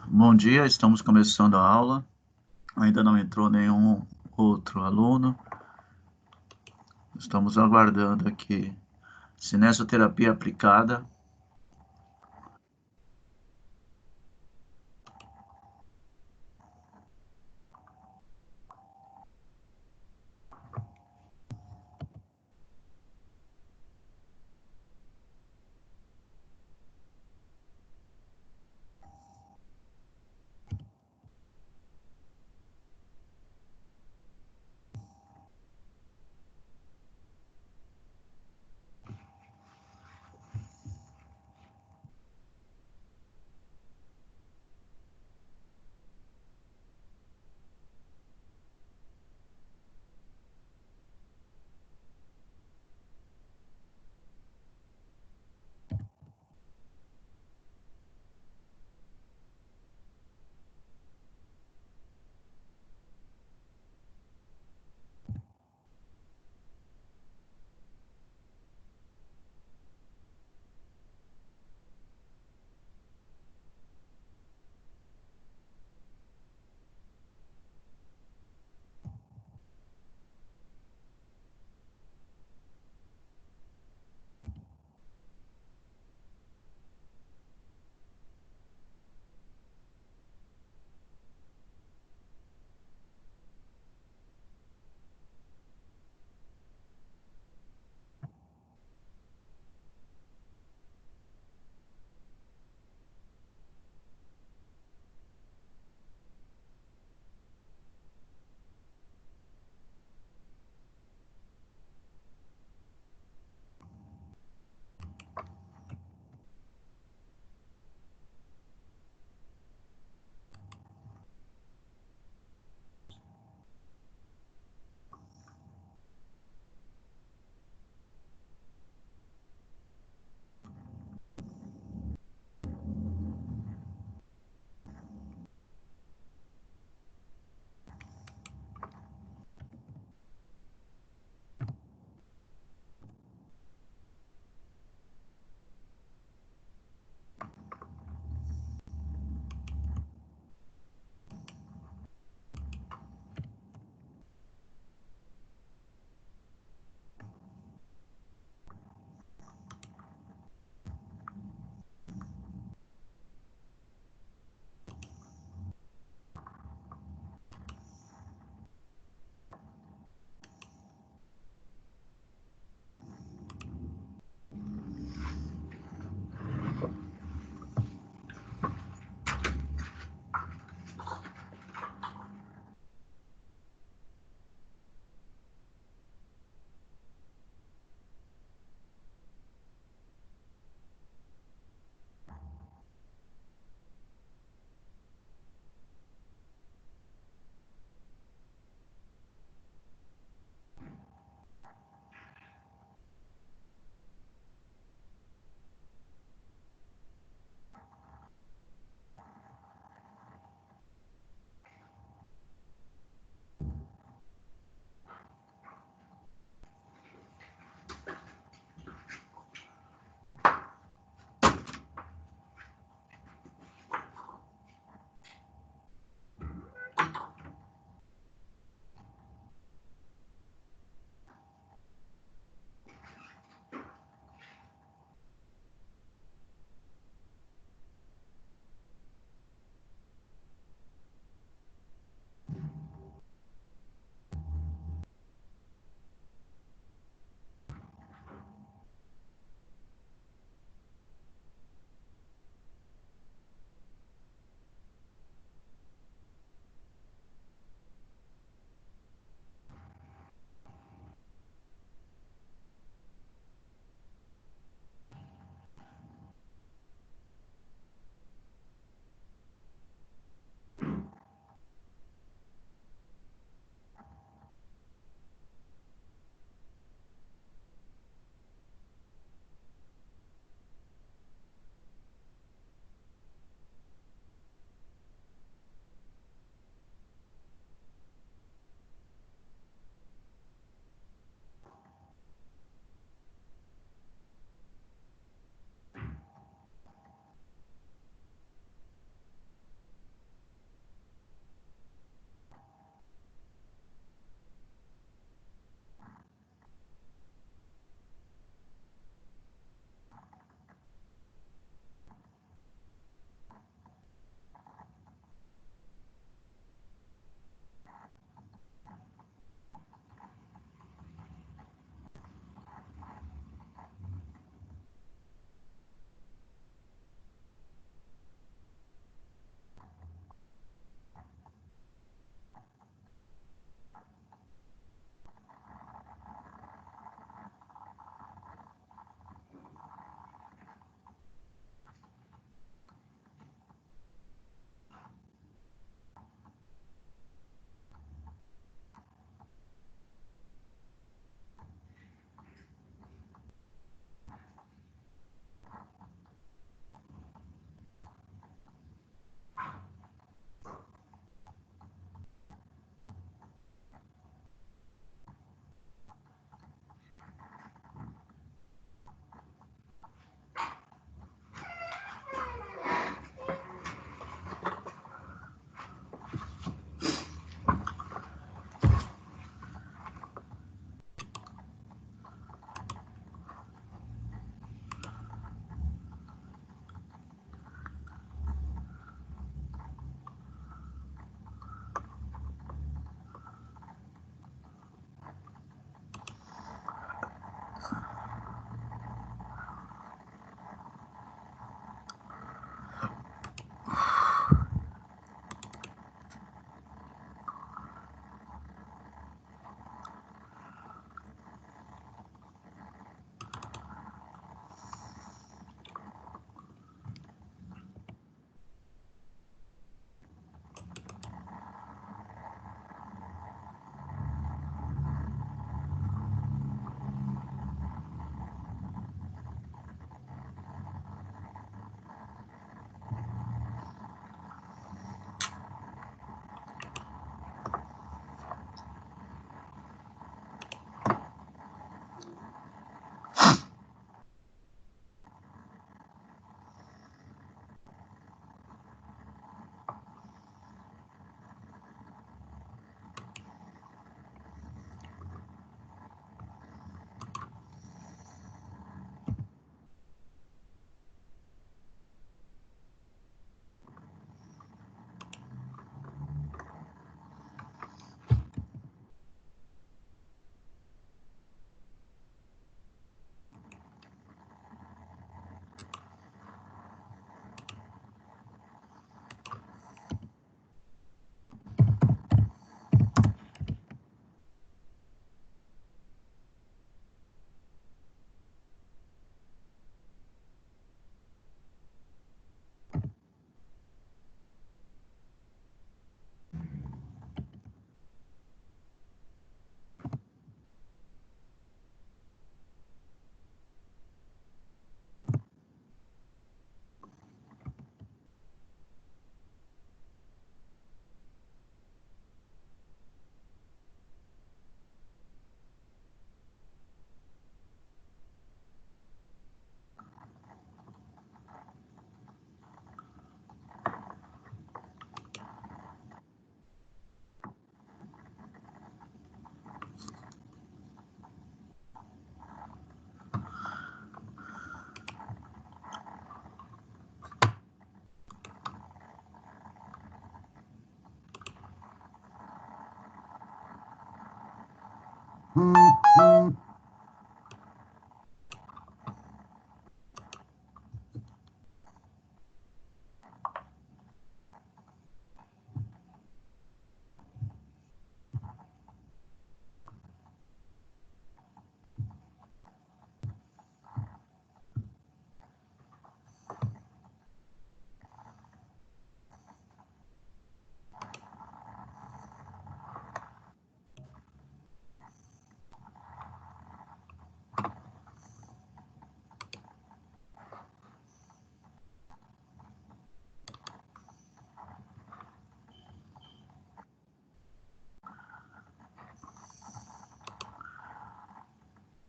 Bom dia, estamos começando a aula. Ainda não entrou nenhum outro aluno. Estamos aguardando aqui. Cinesioterapia aplicada.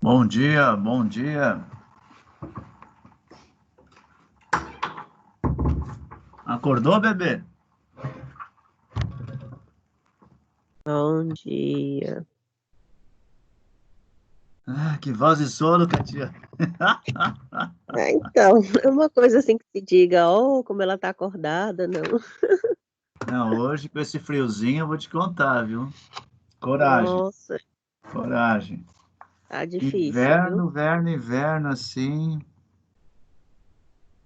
Bom dia, bom dia. Acordou, bebê? Bom dia. Ah, que voz de sono, Katia. Então, é uma coisa assim que se diga, oh, como ela tá acordada, não. Não, hoje com esse friozinho eu vou te contar, viu? Coragem, Nossa, coragem. tá difícil, viu? Inverno, inverno, inverno, assim,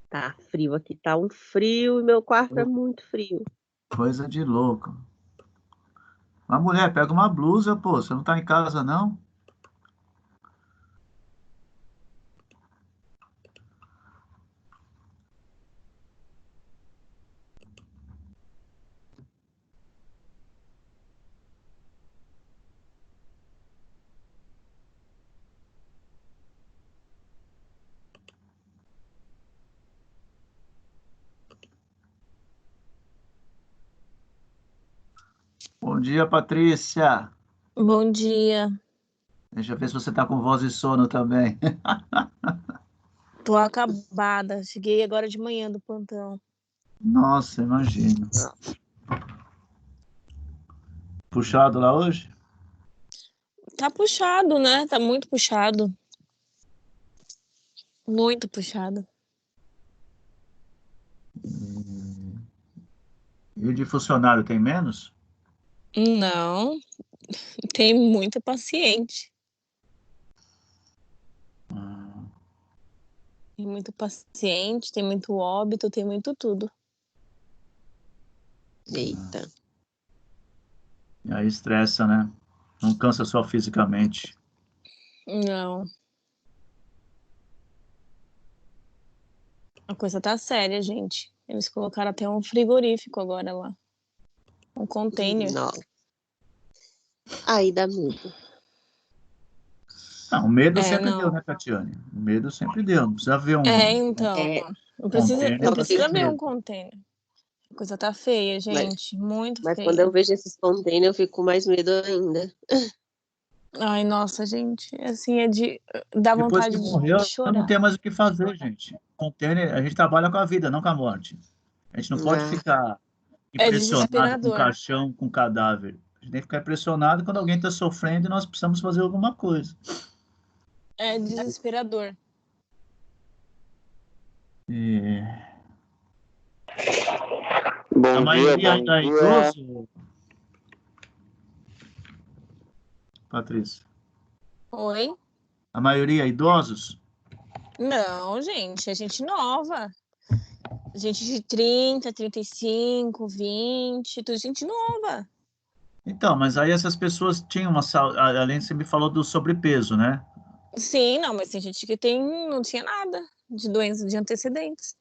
Tá frio aqui, tá um frio e meu quarto é muito frio. coisa de louco. Mas, mulher, pega uma blusa, pô, você não tá em casa, não? Bom dia, Patrícia. Bom dia. Deixa eu ver se você tá com voz de sono também. Tô acabada. Cheguei agora de manhã do plantão. Nossa, imagino. Puxado lá hoje? Tá puxado, né? Tá muito puxado. Muito puxado. E o de funcionário tem menos? Não, tem muita paciente. Tem muito paciente, tem muito óbito, tem muito tudo. Eita. E aí estressa, né? Não cansa só fisicamente. Não. A coisa tá séria, gente. Eles colocaram até um frigorífico agora lá. Um container. Nossa. Aí dá medo. Não, o medo sempre deu, Não. né, Tatiane? O medo sempre deu. Não precisa ver Então. É, Não precisa, container não para ter precisa ver um medo. container. A coisa tá feia, mas, gente. Muito mas quando feia. eu vejo esses containers, eu fico com mais medo ainda. Ai, nossa, gente, assim, é de dar Depois que vontade de morreu, não chorar. tem mais o que fazer, gente. Container, a gente trabalha com a vida, não com a morte. A gente não pode Ah, ficar É impressionado com desesperador. caixão, com cadáver. A gente tem que ficar impressionado quando alguém está sofrendo e nós precisamos fazer alguma coisa. É desesperador. E a Bom dia, maioria bom ainda é dia. idoso, Patrícia. Oi? A maioria é idosos? Não, gente, é gente nova. Gente de 30, 35, 20, tudo gente nova. Então, mas aí essas pessoas tinham uma saúde, além de você me falou do sobrepeso, né? Sim, não, mas tem gente que não tinha nada de doença de antecedentes.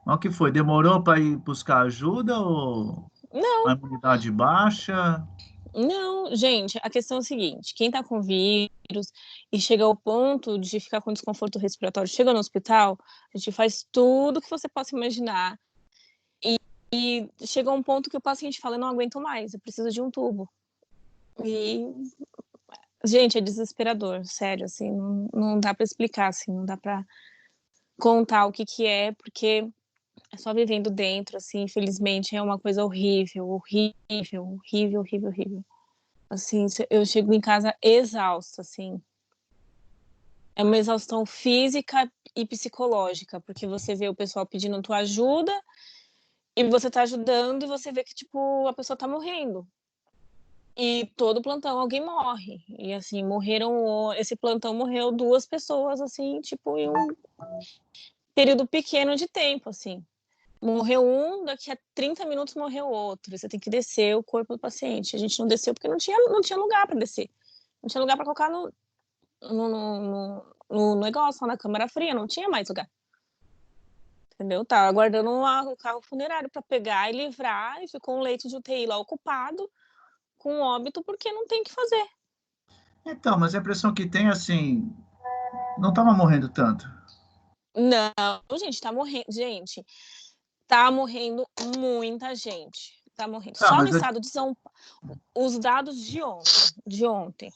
Mas o que foi? Demorou para ir buscar ajuda ou Não, a imunidade baixa? não, gente, a questão é a seguinte: quem tá com vírus e chega ao ponto de ficar com desconforto respiratório, chega no hospital, a gente faz tudo que você possa imaginar. E chega um ponto que o paciente fala: eu não aguento mais, eu preciso de um tubo. E, gente, é desesperador, sério, assim, não dá para explicar, assim, não dá para contar o que que é, porque é só vivendo dentro, assim, infelizmente é uma coisa horrível, horrível, horrível, horrível, horrível. Assim, eu chego em casa exausta, assim. É uma exaustão física e psicológica, porque você vê o pessoal pedindo tua ajuda e você tá ajudando e você vê que, tipo, a pessoa tá morrendo. E todo plantão alguém morre. E assim, esse plantão morreu 2 pessoas, assim, tipo, em um período pequeno de tempo, assim. Morreu um, daqui a 30 minutos morreu outro. Você tem que descer o corpo do paciente. A gente não desceu porque não tinha lugar para descer. Não tinha lugar para colocar no negócio, na câmara fria, não tinha mais lugar. Entendeu? Tá aguardando o carro funerário para pegar e livrar, e ficou um leito de UTI lá ocupado, com óbito, porque não tem o que fazer. Então, mas a impressão que tem, assim, não estava morrendo tanto. Não, gente, tá morrendo. Gente, tá morrendo muita gente. Tá morrendo. Tá, Só no mas estado de São Paulo, os dados de ontem,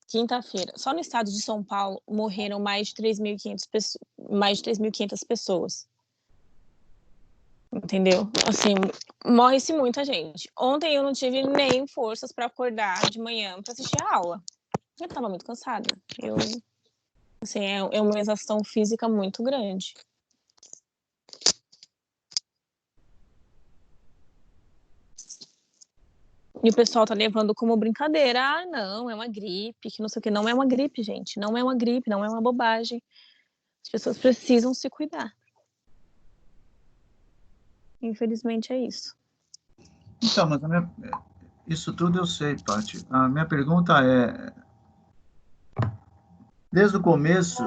quinta-feira, só no estado de São Paulo morreram mais de 3.500 pessoas. Entendeu? Assim, morre-se muita gente. Ontem eu não tive nem forças para acordar de manhã para assistir a aula. Eu estava muito cansada. Assim, é uma exaustão física muito grande. E o pessoal tá levando como brincadeira. Ah, não, é uma gripe, que não sei o que. Não é uma gripe, gente. Não é uma gripe, não é uma bobagem. As pessoas precisam se cuidar. Infelizmente é isso. Então, mas isso tudo eu sei, Paty. A minha pergunta é, desde o começo,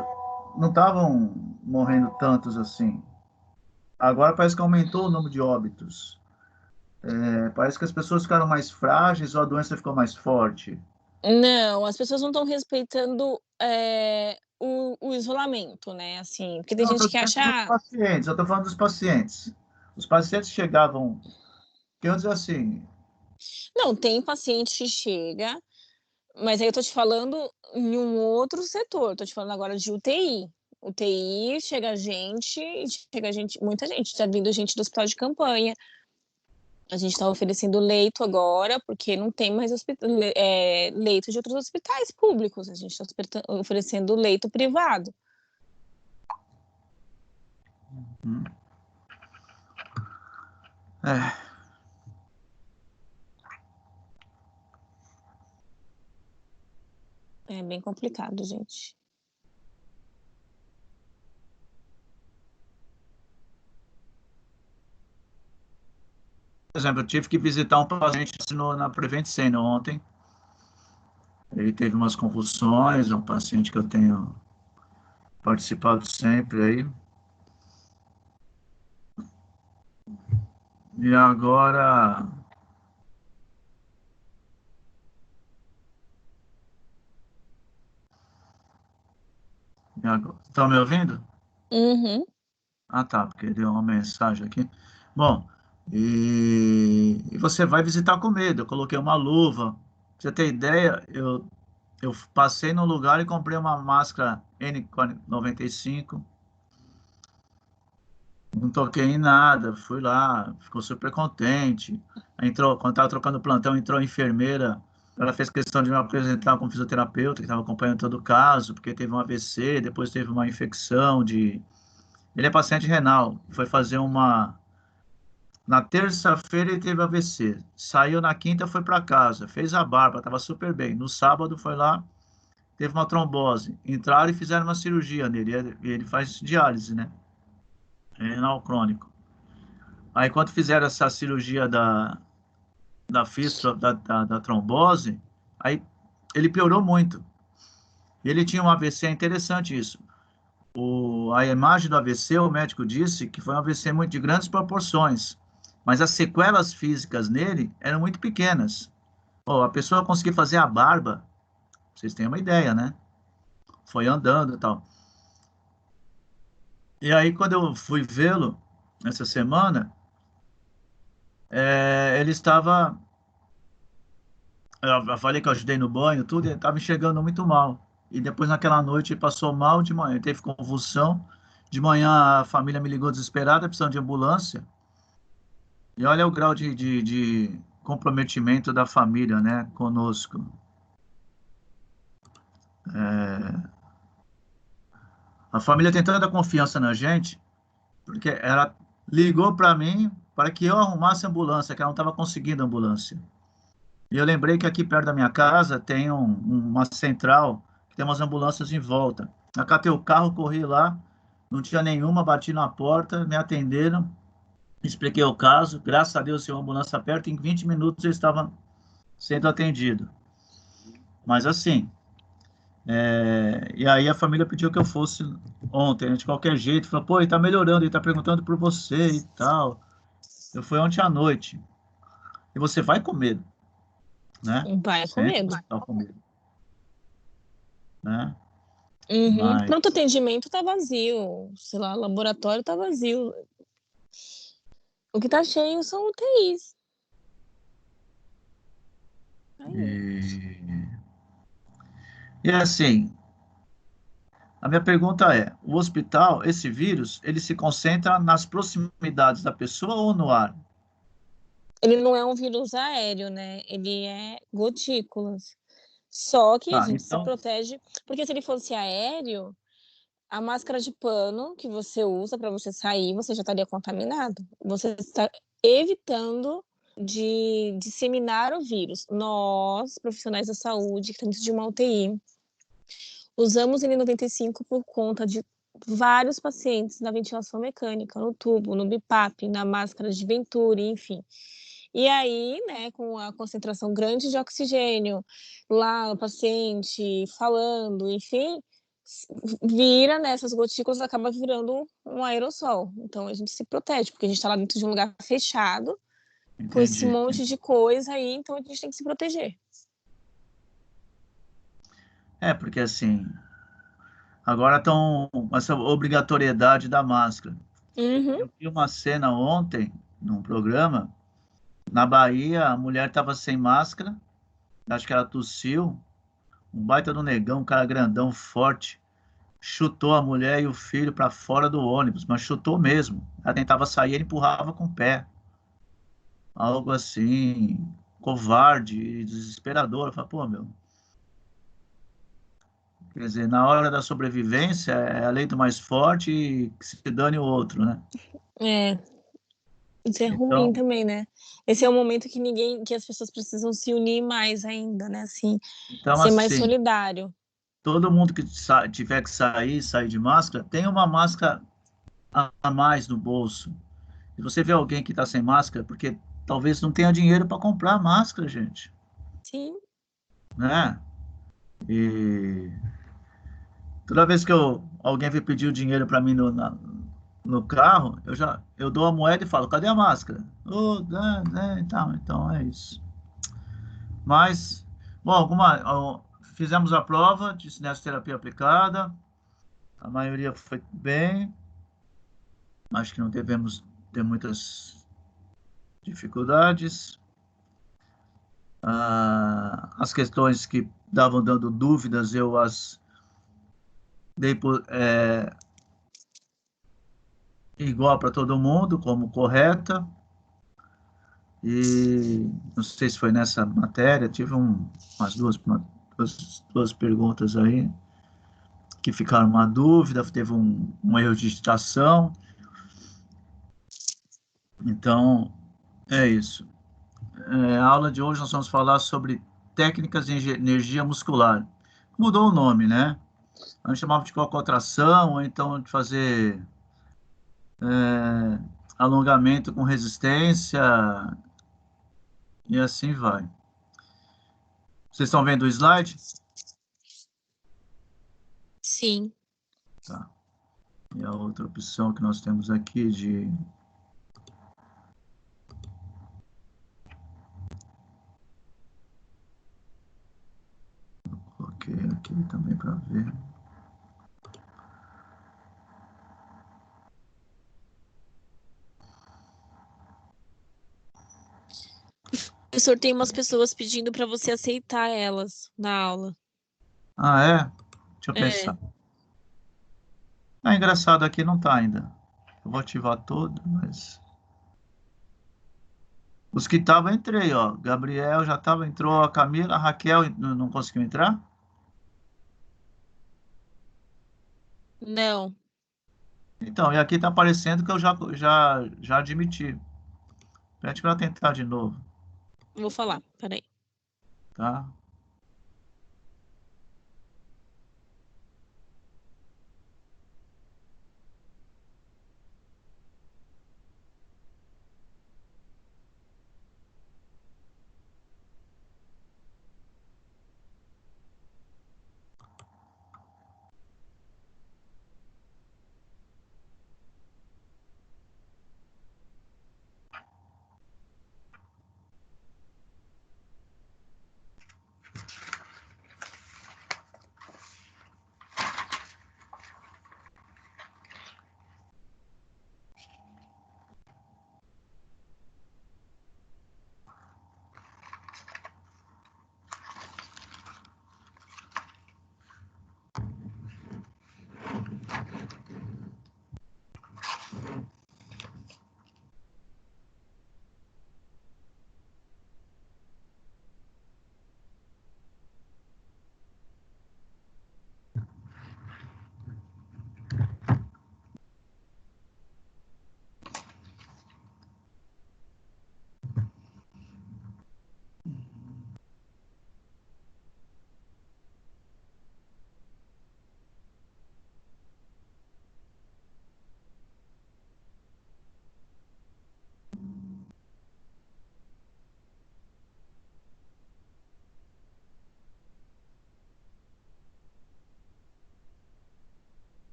não estavam morrendo tantos assim. Agora parece que aumentou o número de óbitos. Parece que as pessoas ficaram mais frágeis ou a doença ficou mais forte. Não, as pessoas não estão respeitando o isolamento, né? Assim, porque tem Não, gente estou que dizendo acha, dos pacientes, eu estou falando dos pacientes. Os pacientes chegavam, que eu dizer assim, não, tem paciente que chega, mas aí eu tô te falando em um outro setor, tô te falando agora de UTI. UTI chega gente, muita gente, tá vindo gente do hospital de campanha. A gente está oferecendo leito agora, porque não tem mais leito de outros hospitais públicos. A gente está oferecendo leito privado. é, É bem complicado, gente. por exemplo, eu tive que visitar um paciente na Prevent Senior ontem. Ele teve umas convulsões, é um paciente que eu tenho participado sempre aí. E agora. Estão me ouvindo? Uhum. Ah, tá, porque deu uma mensagem aqui. Bom, e você vai visitar com medo. Eu coloquei uma luva. Pra você ter ideia, eu passei num lugar e comprei uma máscara N95. Não toquei em nada, fui lá, ficou super contente. Entrou, quando estava trocando plantão, entrou a enfermeira. Ela fez questão de me apresentar como fisioterapeuta, que estava acompanhando todo o caso, porque teve um AVC, depois teve uma infecção de. Ele é paciente renal, foi fazer uma. Na terça-feira ele teve AVC, saiu na quinta, foi para casa, fez a barba, estava super bem. No sábado foi lá, teve uma trombose. Entraram e fizeram uma cirurgia nele, ele faz diálise, né? Renal crônico. Aí, quando fizeram essa cirurgia da fístula, da trombose, aí ele piorou muito. Ele tinha um AVC, é interessante isso. A imagem do AVC, o médico disse que foi um AVC muito de grandes proporções, mas as sequelas físicas nele eram muito pequenas. A pessoa conseguiu fazer a barba, vocês têm uma ideia, né? Foi andando e tal. E aí, quando eu fui vê-lo, essa semana, ele estava. Eu falei que eu ajudei no banho, tudo, ele estava enxergando muito mal. E depois, naquela noite, ele passou mal de manhã, ele teve convulsão. De manhã, a família me ligou desesperada, precisando de ambulância. E olha o grau de comprometimento da família, né, conosco. A família tem tanta confiança na gente, porque ela ligou para mim para que eu arrumasse ambulância, que ela não estava conseguindo ambulância. E eu lembrei que aqui perto da minha casa tem uma central, que tem umas ambulâncias em volta. Acatei o carro, corri lá, não tinha nenhuma, bati na porta, me atenderam, expliquei o caso. Graças a Deus, tinha uma ambulância perto, em 20 minutos eu estava sendo atendido. Mas assim, e aí a família pediu que eu fosse ontem, né, de qualquer jeito. Falou, pô, ele tá melhorando, ele tá perguntando por você e tal. Eu fui ontem à noite. E você vai com medo, né? Vai com Sempre medo. você tá com medo, né? Uhum. Mas, Pronto atendimento tá vazio, sei lá, laboratório tá vazio. O que tá cheio são UTIs. Aí. e, e assim, a minha pergunta é, o hospital, esse vírus, ele se concentra nas proximidades da pessoa ou no ar? Ele não é um vírus aéreo, né? Ele é gotículas. Só que a Tá, gente se então, protege, porque se ele fosse aéreo, a máscara de pano que você usa para você sair, você já estaria contaminado. Você está evitando de disseminar o vírus. Nós, profissionais da saúde, que estamos de uma UTI, usamos N95 por conta de vários pacientes na ventilação mecânica, no tubo, no BIPAP, na máscara de Venturi, enfim. E aí, né, com a concentração grande de oxigênio, lá o paciente falando, enfim, vira nessas gotículas, acaba virando um aerossol. Então a gente se protege, porque a gente está lá dentro de um lugar fechado, com esse entendi. monte de coisa aí, então a gente tem que se proteger. Porque assim, agora estão essa obrigatoriedade da máscara. Uhum. Eu vi uma cena ontem, num programa, na Bahia, a mulher estava sem máscara, acho que ela tossiu, um baita do negão, um cara grandão, forte, chutou a mulher e o filho para fora do ônibus, mas chutou mesmo. Ela tentava sair, ele empurrava com o pé. Algo assim, covarde e desesperador. Eu falo, pô, meu. Quer dizer, na hora da sobrevivência, é a lei do mais forte e que se dane o outro, né? É, isso é ruim Então, também, né? Esse é o momento que que as pessoas precisam se unir mais ainda, né? Assim, então ser mais assim, solidário. todo mundo que tiver que sair de máscara, tem uma máscara a mais no bolso. Se você vê alguém que está sem máscara, porque talvez não tenha dinheiro para comprar máscara, gente, Sim. né? E toda vez que alguém vem pedir o dinheiro para mim no carro, eu dou a moeda e falo, cadê a máscara? Oh, então é isso. Mas, bom, fizemos a prova de cinesioterapia aplicada, a maioria foi bem, acho que não devemos ter muitas dificuldades. As questões que estavam dando dúvidas, eu as dei igual para todo mundo, como correta. E não sei se foi nessa matéria, tive umas duas perguntas aí que ficaram uma dúvida, teve um erro de digitação. Então, é isso. A aula de hoje nós vamos falar sobre técnicas de energia muscular. Mudou o nome, né? A gente chamava de cocotração, ou então de fazer alongamento com resistência, e assim vai. Vocês estão vendo o slide? Sim. Tá. E a outra opção que nós temos aqui de coloquei aqui também para ver. O professor tem umas pessoas pedindo para você aceitar elas na aula. Ah, é? Deixa eu É. pensar. Engraçado, aqui não tá ainda. Eu vou ativar todo, mas os que estavam, entrei, ó. Gabriel já estava, entrou a Camila, a Raquel não conseguiu entrar? Não, Então, e aqui tá aparecendo que eu já admiti. Pede para tentar de novo. vou falar. Peraí. tá?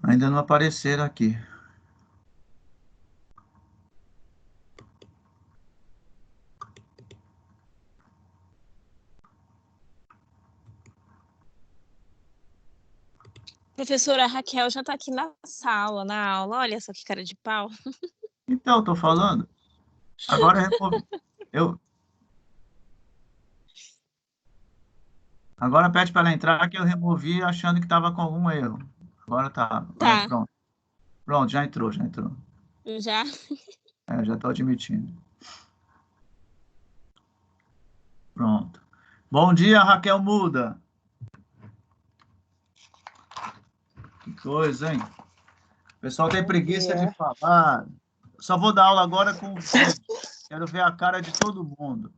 Ainda não apareceram aqui. Professora Raquel já está aqui na sala, na aula. Olha só que cara de pau. Então, estou falando. Agora eu... Agora pede para ela entrar que eu removi achando que estava com algum erro. Agora tá. Tá. Pronto. Pronto, já entrou, já entrou. Já? Já estou admitindo. Pronto. Bom dia, Raquel Muda. Que coisa, hein? O pessoal tem preguiça de falar. Só vou dar aula agora com vídeo. Quero ver a cara de todo mundo.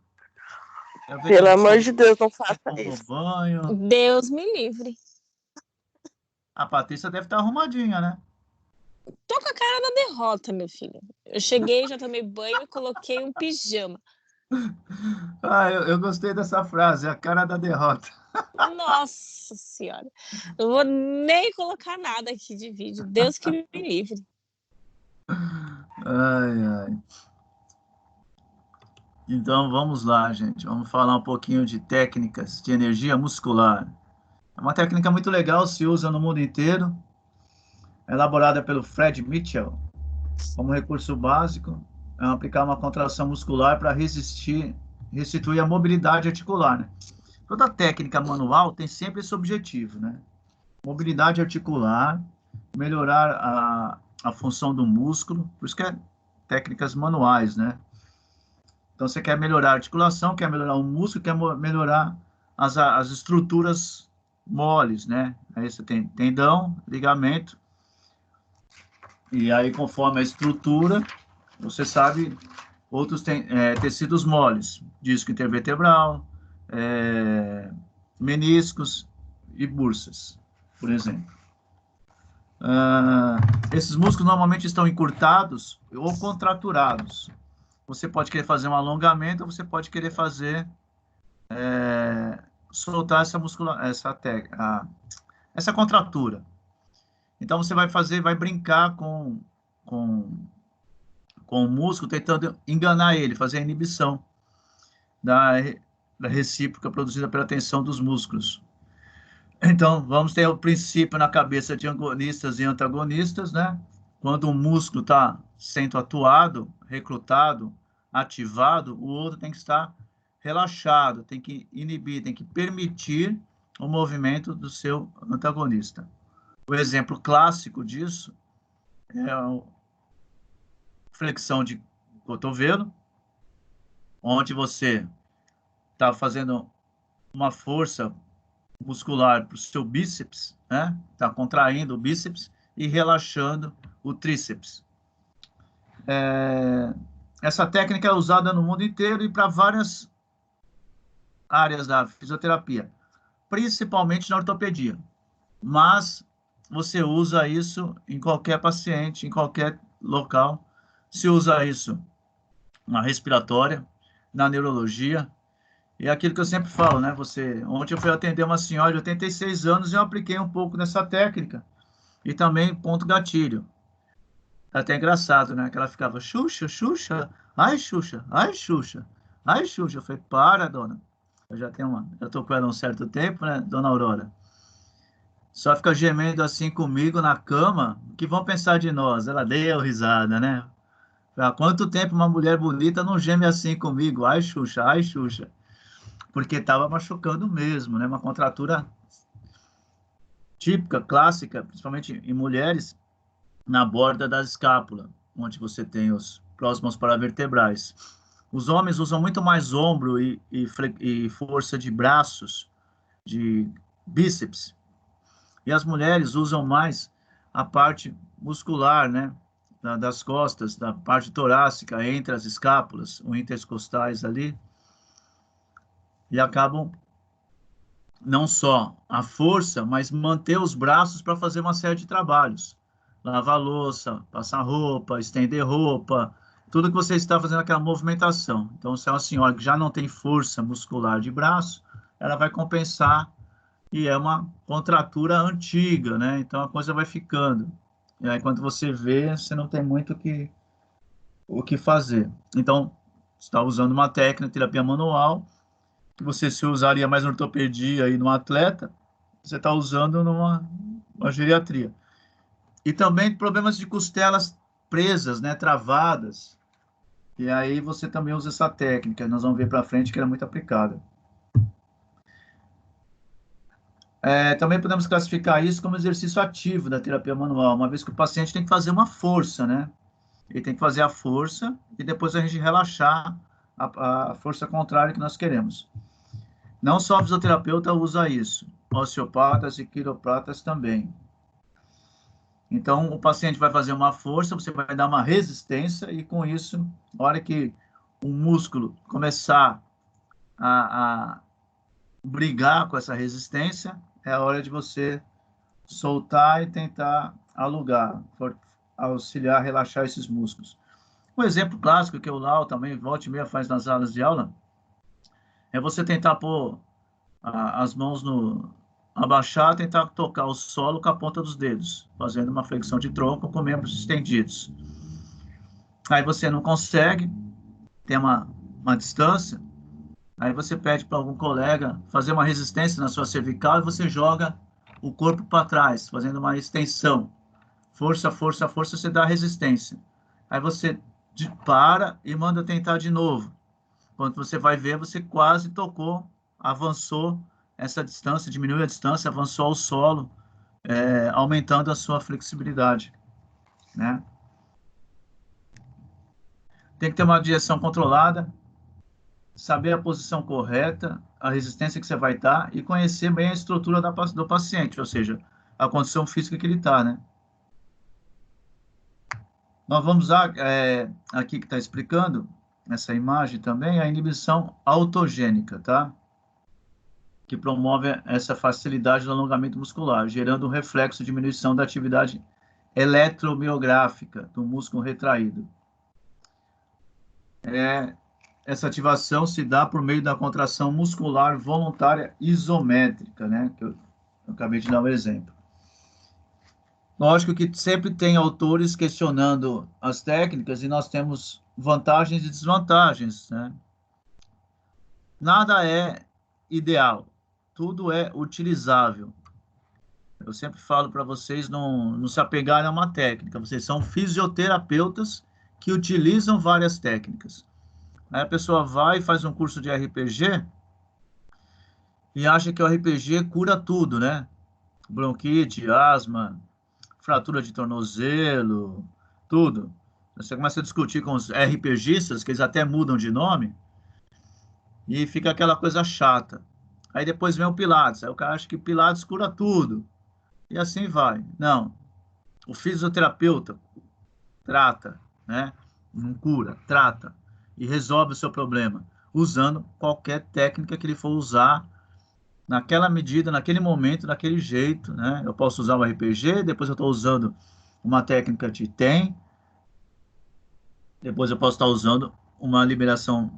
Pelo amor de Deus, não faça Tomou isso. banho. Deus me livre. A Patrícia deve estar arrumadinha, né? Tô com a cara da derrota, meu filho. Eu cheguei, já tomei banho e coloquei um pijama. Eu gostei dessa frase, a cara da derrota. Nossa Senhora. Não vou nem colocar nada aqui de vídeo. Deus que me livre. Ai. Então, vamos lá, gente. Vamos falar um pouquinho de técnicas de energia muscular. É uma técnica muito legal, se usa no mundo inteiro. É elaborada pelo Fred Mitchell. Como recurso básico, é aplicar uma contração muscular para restituir a mobilidade articular, né? Toda técnica manual tem sempre esse objetivo, né? Mobilidade articular, melhorar a função do músculo, por isso que é técnicas manuais, né? Então, você quer melhorar a articulação, quer melhorar o músculo, quer melhorar as estruturas moles, né? Aí você tem tendão, ligamento, e aí, conforme a estrutura, você sabe, outros tecidos moles, disco intervertebral, meniscos e bursas, por exemplo. Esses músculos normalmente estão encurtados ou contraturados. Você pode querer fazer um alongamento, ou você pode querer fazer soltar essa contratura. Então você vai brincar com o músculo, tentando enganar ele, fazer a inibição da recíproca produzida pela tensão dos músculos. Então, vamos ter o princípio na cabeça de agonistas e antagonistas, né? Quando um músculo está sendo atuado, recrutado, ativado, o outro tem que estar relaxado, tem que inibir, tem que permitir o movimento do seu antagonista. O exemplo clássico disso é flexão de cotovelo, onde você está fazendo uma força muscular para o seu bíceps, né? Está contraindo o bíceps e relaxando o tríceps. Essa técnica é usada no mundo inteiro e para várias áreas da fisioterapia, principalmente na ortopedia. Mas você usa isso em qualquer paciente, em qualquer local. Se usa isso na respiratória, na neurologia. E é aquilo que eu sempre falo, né? Ontem eu fui atender uma senhora de 86 anos e eu apliquei um pouco nessa técnica. E também ponto gatilho. É até engraçado, né? Que ela ficava, Xuxa, Xuxa, ai, Xuxa, ai, Xuxa, ai, Xuxa. Eu falei, para, dona. Eu tô com ela há um certo tempo, né, dona Aurora? Só fica gemendo assim comigo na cama, o que vão pensar de nós? Ela deu risada, né? Há quanto tempo uma mulher bonita não geme assim comigo? Ai, Xuxa, ai, Xuxa. Porque estava machucando mesmo, né? Uma contratura típica, clássica, principalmente em mulheres, na borda da escápula, onde você tem os próximos paravertebrais. Os homens usam muito mais ombro e força de braços, de bíceps. E as mulheres usam mais a parte muscular, né? Das costas, da parte torácica, entre as escápulas, ou intercostais ali, e acabam não só a força, mas manter os braços para fazer uma série de trabalhos. Lavar louça, passar roupa, estender roupa, tudo que você está fazendo aquela movimentação. Então, se é uma senhora que já não tem força muscular de braço, ela vai compensar e é uma contratura antiga, né? Então, a coisa vai ficando. E aí, quando você vê, você não tem muito o que fazer. Então, você está usando uma técnica de terapia manual, que você se usaria mais na ortopedia e no atleta, você está usando numa geriatria. E também problemas de costelas presas, né, travadas. E aí você também usa essa técnica. Nós vamos ver para frente que ela é muito aplicada. Também podemos classificar isso como exercício ativo da terapia manual, uma vez que o paciente tem que fazer uma força, né? Ele tem que fazer a força e depois a gente relaxar a força contrária que nós queremos. Não só o fisioterapeuta usa isso, osteopatas e quiropratas também. Então, o paciente vai fazer uma força, você vai dar uma resistência, e com isso, na hora que o músculo começar a brigar com essa resistência, é a hora de você soltar e tentar alugar, auxiliar, relaxar esses músculos. Um exemplo clássico que o Lau também, volta e meia, faz nas aulas de aula, é você tentar pôr as mãos abaixar, tentar tocar o solo com a ponta dos dedos, fazendo uma flexão de tronco com membros estendidos. Aí você não consegue, tem uma distância, aí você pede para algum colega fazer uma resistência na sua cervical e você joga o corpo para trás, fazendo uma extensão. Força, força, força, você dá resistência. Aí você para e manda tentar de novo. Quando você vai ver, você quase tocou, avançou essa distância, diminuiu a distância, avançou ao solo, aumentando a sua flexibilidade, né? Tem que ter uma direção controlada, saber a posição correta, a resistência que você vai dar e conhecer bem a estrutura do paciente, ou seja, a condição física que ele está, né? Nós vamos usar, aqui que está explicando, essa imagem também, a inibição autogênica, tá? Que promove essa facilidade do alongamento muscular, gerando um reflexo de diminuição da atividade eletromiográfica do músculo retraído. Essa ativação se dá por meio da contração muscular voluntária isométrica, né? Que eu acabei de dar um exemplo. Lógico que sempre tem autores questionando as técnicas e nós temos vantagens e desvantagens, né? Nada é ideal, tudo é utilizável. Eu sempre falo para vocês não se apegarem a uma técnica, vocês são fisioterapeutas que utilizam várias técnicas. Aí a pessoa vai e faz um curso de RPG e acha que o RPG cura tudo, né? Bronquite, asma, fratura de tornozelo, tudo. Você começa a discutir com os RPGistas, que eles até mudam de nome, e fica aquela coisa chata. Aí depois vem o Pilates, aí o cara acha que Pilates cura tudo, e assim vai. Não, o fisioterapeuta trata, né? Não cura, trata, e resolve o seu problema, usando qualquer técnica que ele for usar, naquela medida, naquele momento, daquele jeito, né? Eu posso usar o RPG, depois eu estou usando uma técnica de TEM, depois eu posso estar usando uma liberação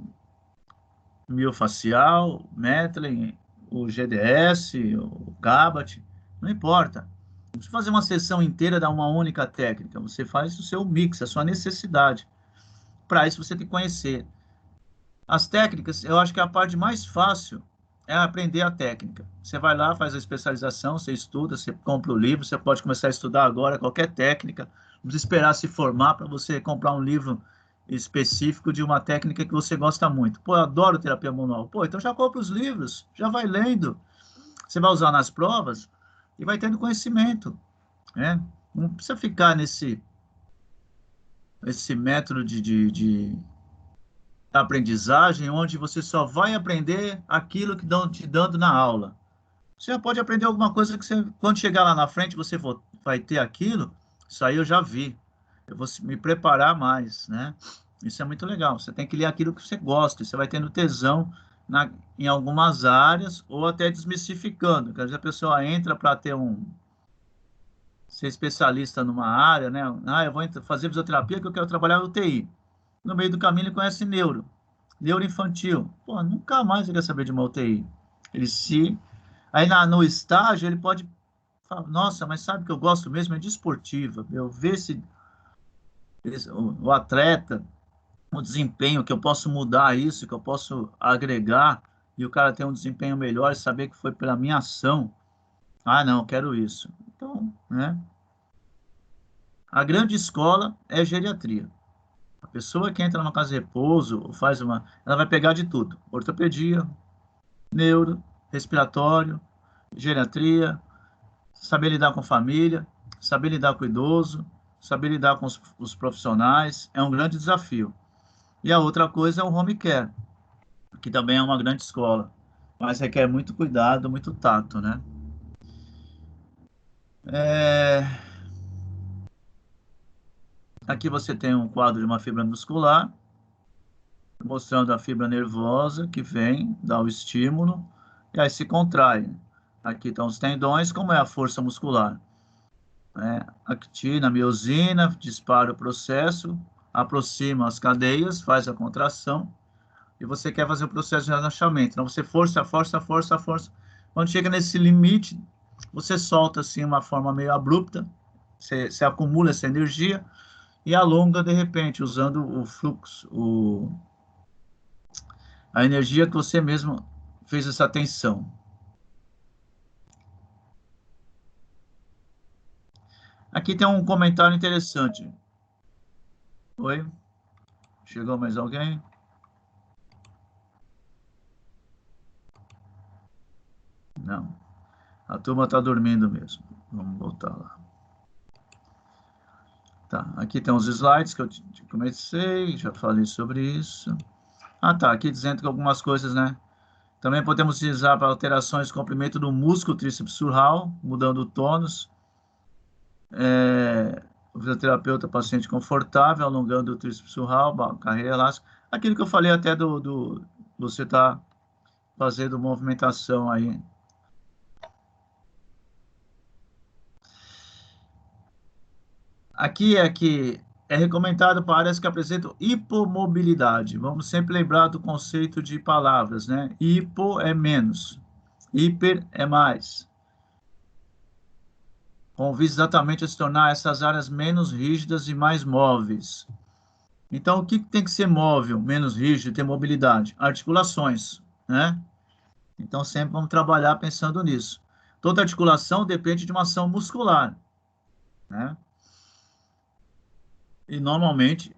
miofacial, Methylene, o GDS, o GABAT, não importa. Não precisa fazer uma sessão inteira da uma única técnica, você faz o seu mix, a sua necessidade. Para isso você tem que conhecer. As técnicas, eu acho que a parte mais fácil é aprender a técnica. Você vai lá, faz a especialização, você estuda, você compra o livro, você pode começar a estudar agora qualquer técnica, não precisa esperar se formar para você comprar um livro específico de uma técnica que você gosta muito. Pô, eu adoro terapia manual. Pô, então já compra os livros, já vai lendo. Você vai usar nas provas e vai tendo conhecimento, né? Não precisa ficar esse método de aprendizagem onde você só vai aprender aquilo que estão te dando na aula. Você já pode aprender alguma coisa que você, quando chegar lá na frente, você vai ter aquilo. Isso aí eu já vi. Eu vou me preparar mais, né? Isso é muito legal. Você tem que ler aquilo que você gosta. Você vai tendo tesão em algumas áreas ou até desmistificando. Quer dizer, a pessoa entra para ser especialista numa área, né? Ah, eu vou fazer fisioterapia que eu quero trabalhar no UTI. No meio do caminho ele conhece neuro infantil. Pô, nunca mais ele quer saber de uma UTI. Ele se... Aí no estágio ele pode falar, nossa, mas sabe que eu gosto mesmo é de esportiva. Eu ver o atleta, o desempenho, que eu posso mudar isso, que eu posso agregar, e o cara tem um desempenho melhor e saber que foi pela minha ação. Ah, não, eu quero isso. Então, né? A grande escola é geriatria. A pessoa que entra numa casa de repouso, ela vai pegar de tudo. Ortopedia, neuro, respiratório, geriatria, saber lidar com família, saber lidar com o idoso, saber lidar com os profissionais, é um grande desafio. E a outra coisa é o home care, que também é uma grande escola, mas requer muito cuidado, muito tato, né? É... Aqui você tem um quadro de uma fibra muscular, mostrando a fibra nervosa que vem, dá o estímulo, e aí se contrai. Aqui estão os tendões, como é a força muscular? Actina, miosina, dispara o processo, aproxima as cadeias, faz a contração, e você quer fazer o processo de relaxamento. Então, você força, força, força, força. Quando chega nesse limite, você solta assim uma forma meio abrupta, você acumula essa energia e alonga de repente, usando o fluxo, a energia que você mesmo fez essa tensão. Aqui tem um comentário interessante. Oi? Chegou mais alguém? Não. A turma está dormindo mesmo. Vamos voltar lá. Tá, aqui tem os slides que eu comecei, já falei sobre isso. Ah, tá, aqui dizendo que algumas coisas, né? Também podemos utilizar para alterações de comprimento do músculo tríceps surral, mudando o tônus. O fisioterapeuta, paciente confortável, alongando o tríceps surral, carreira elástica. Aquilo que eu falei até você tá fazendo movimentação aí. Aqui é que é recomendado para áreas que apresentam hipomobilidade. Vamos sempre lembrar do conceito de palavras, né? Hipo é menos, hiper é mais. Convida exatamente a se tornar essas áreas menos rígidas e mais móveis. Então, o que tem que ser móvel, menos rígido, ter mobilidade? Articulações, né? Então, sempre vamos trabalhar pensando nisso. Toda articulação depende de uma ação muscular, né? E, normalmente,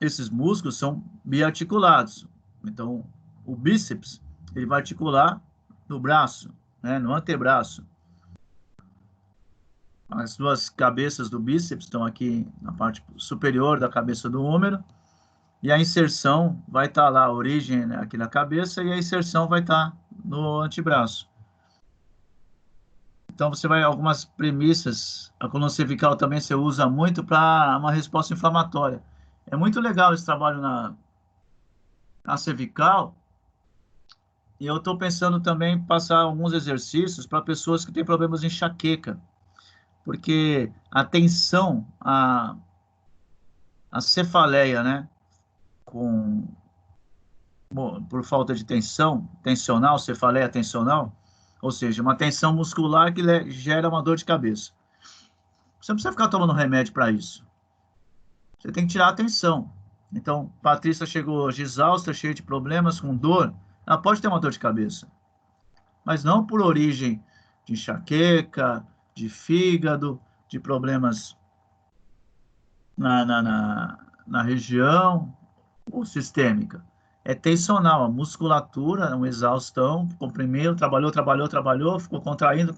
esses músculos são biarticulados. Então, o bíceps, ele vai articular no braço, né? No antebraço. As duas cabeças do bíceps estão aqui na parte superior da cabeça do húmero, e a inserção vai estar lá, a origem, né, aqui na cabeça, e a inserção vai estar no antebraço. Então, você vai, algumas premissas, a coluna cervical também você usa muito para uma resposta inflamatória. É muito legal esse trabalho na cervical, e eu estou pensando também em passar alguns exercícios para pessoas que têm problemas de enxaqueca, porque a tensão, a cefaleia, né, por falta de tensão, tensional, cefaleia tensional, ou seja, uma tensão muscular que gera uma dor de cabeça. Você não precisa ficar tomando remédio para isso. Você tem que tirar a tensão. Então, Patrícia chegou hoje exausta, cheia de problemas, com dor. Ela pode ter uma dor de cabeça, mas não por origem de enxaqueca, de fígado, de problemas na região ou sistêmica. É tensional, a musculatura, um exaustão, comprimiu, trabalhou, ficou contraindo,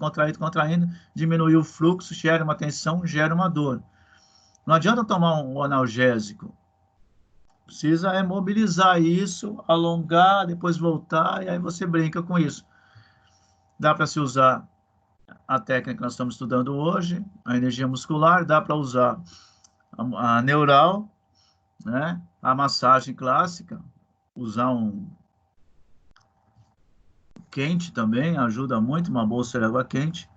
diminuiu o fluxo, gera uma tensão, gera uma dor. Não adianta tomar um analgésico, precisa mobilizar isso, alongar, depois voltar, e aí você brinca com isso. Dá para se usar a técnica que nós estamos estudando hoje, a energia muscular, dá para usar a neural, né? A massagem clássica, usar um quente também, ajuda muito, uma bolsa de água quente,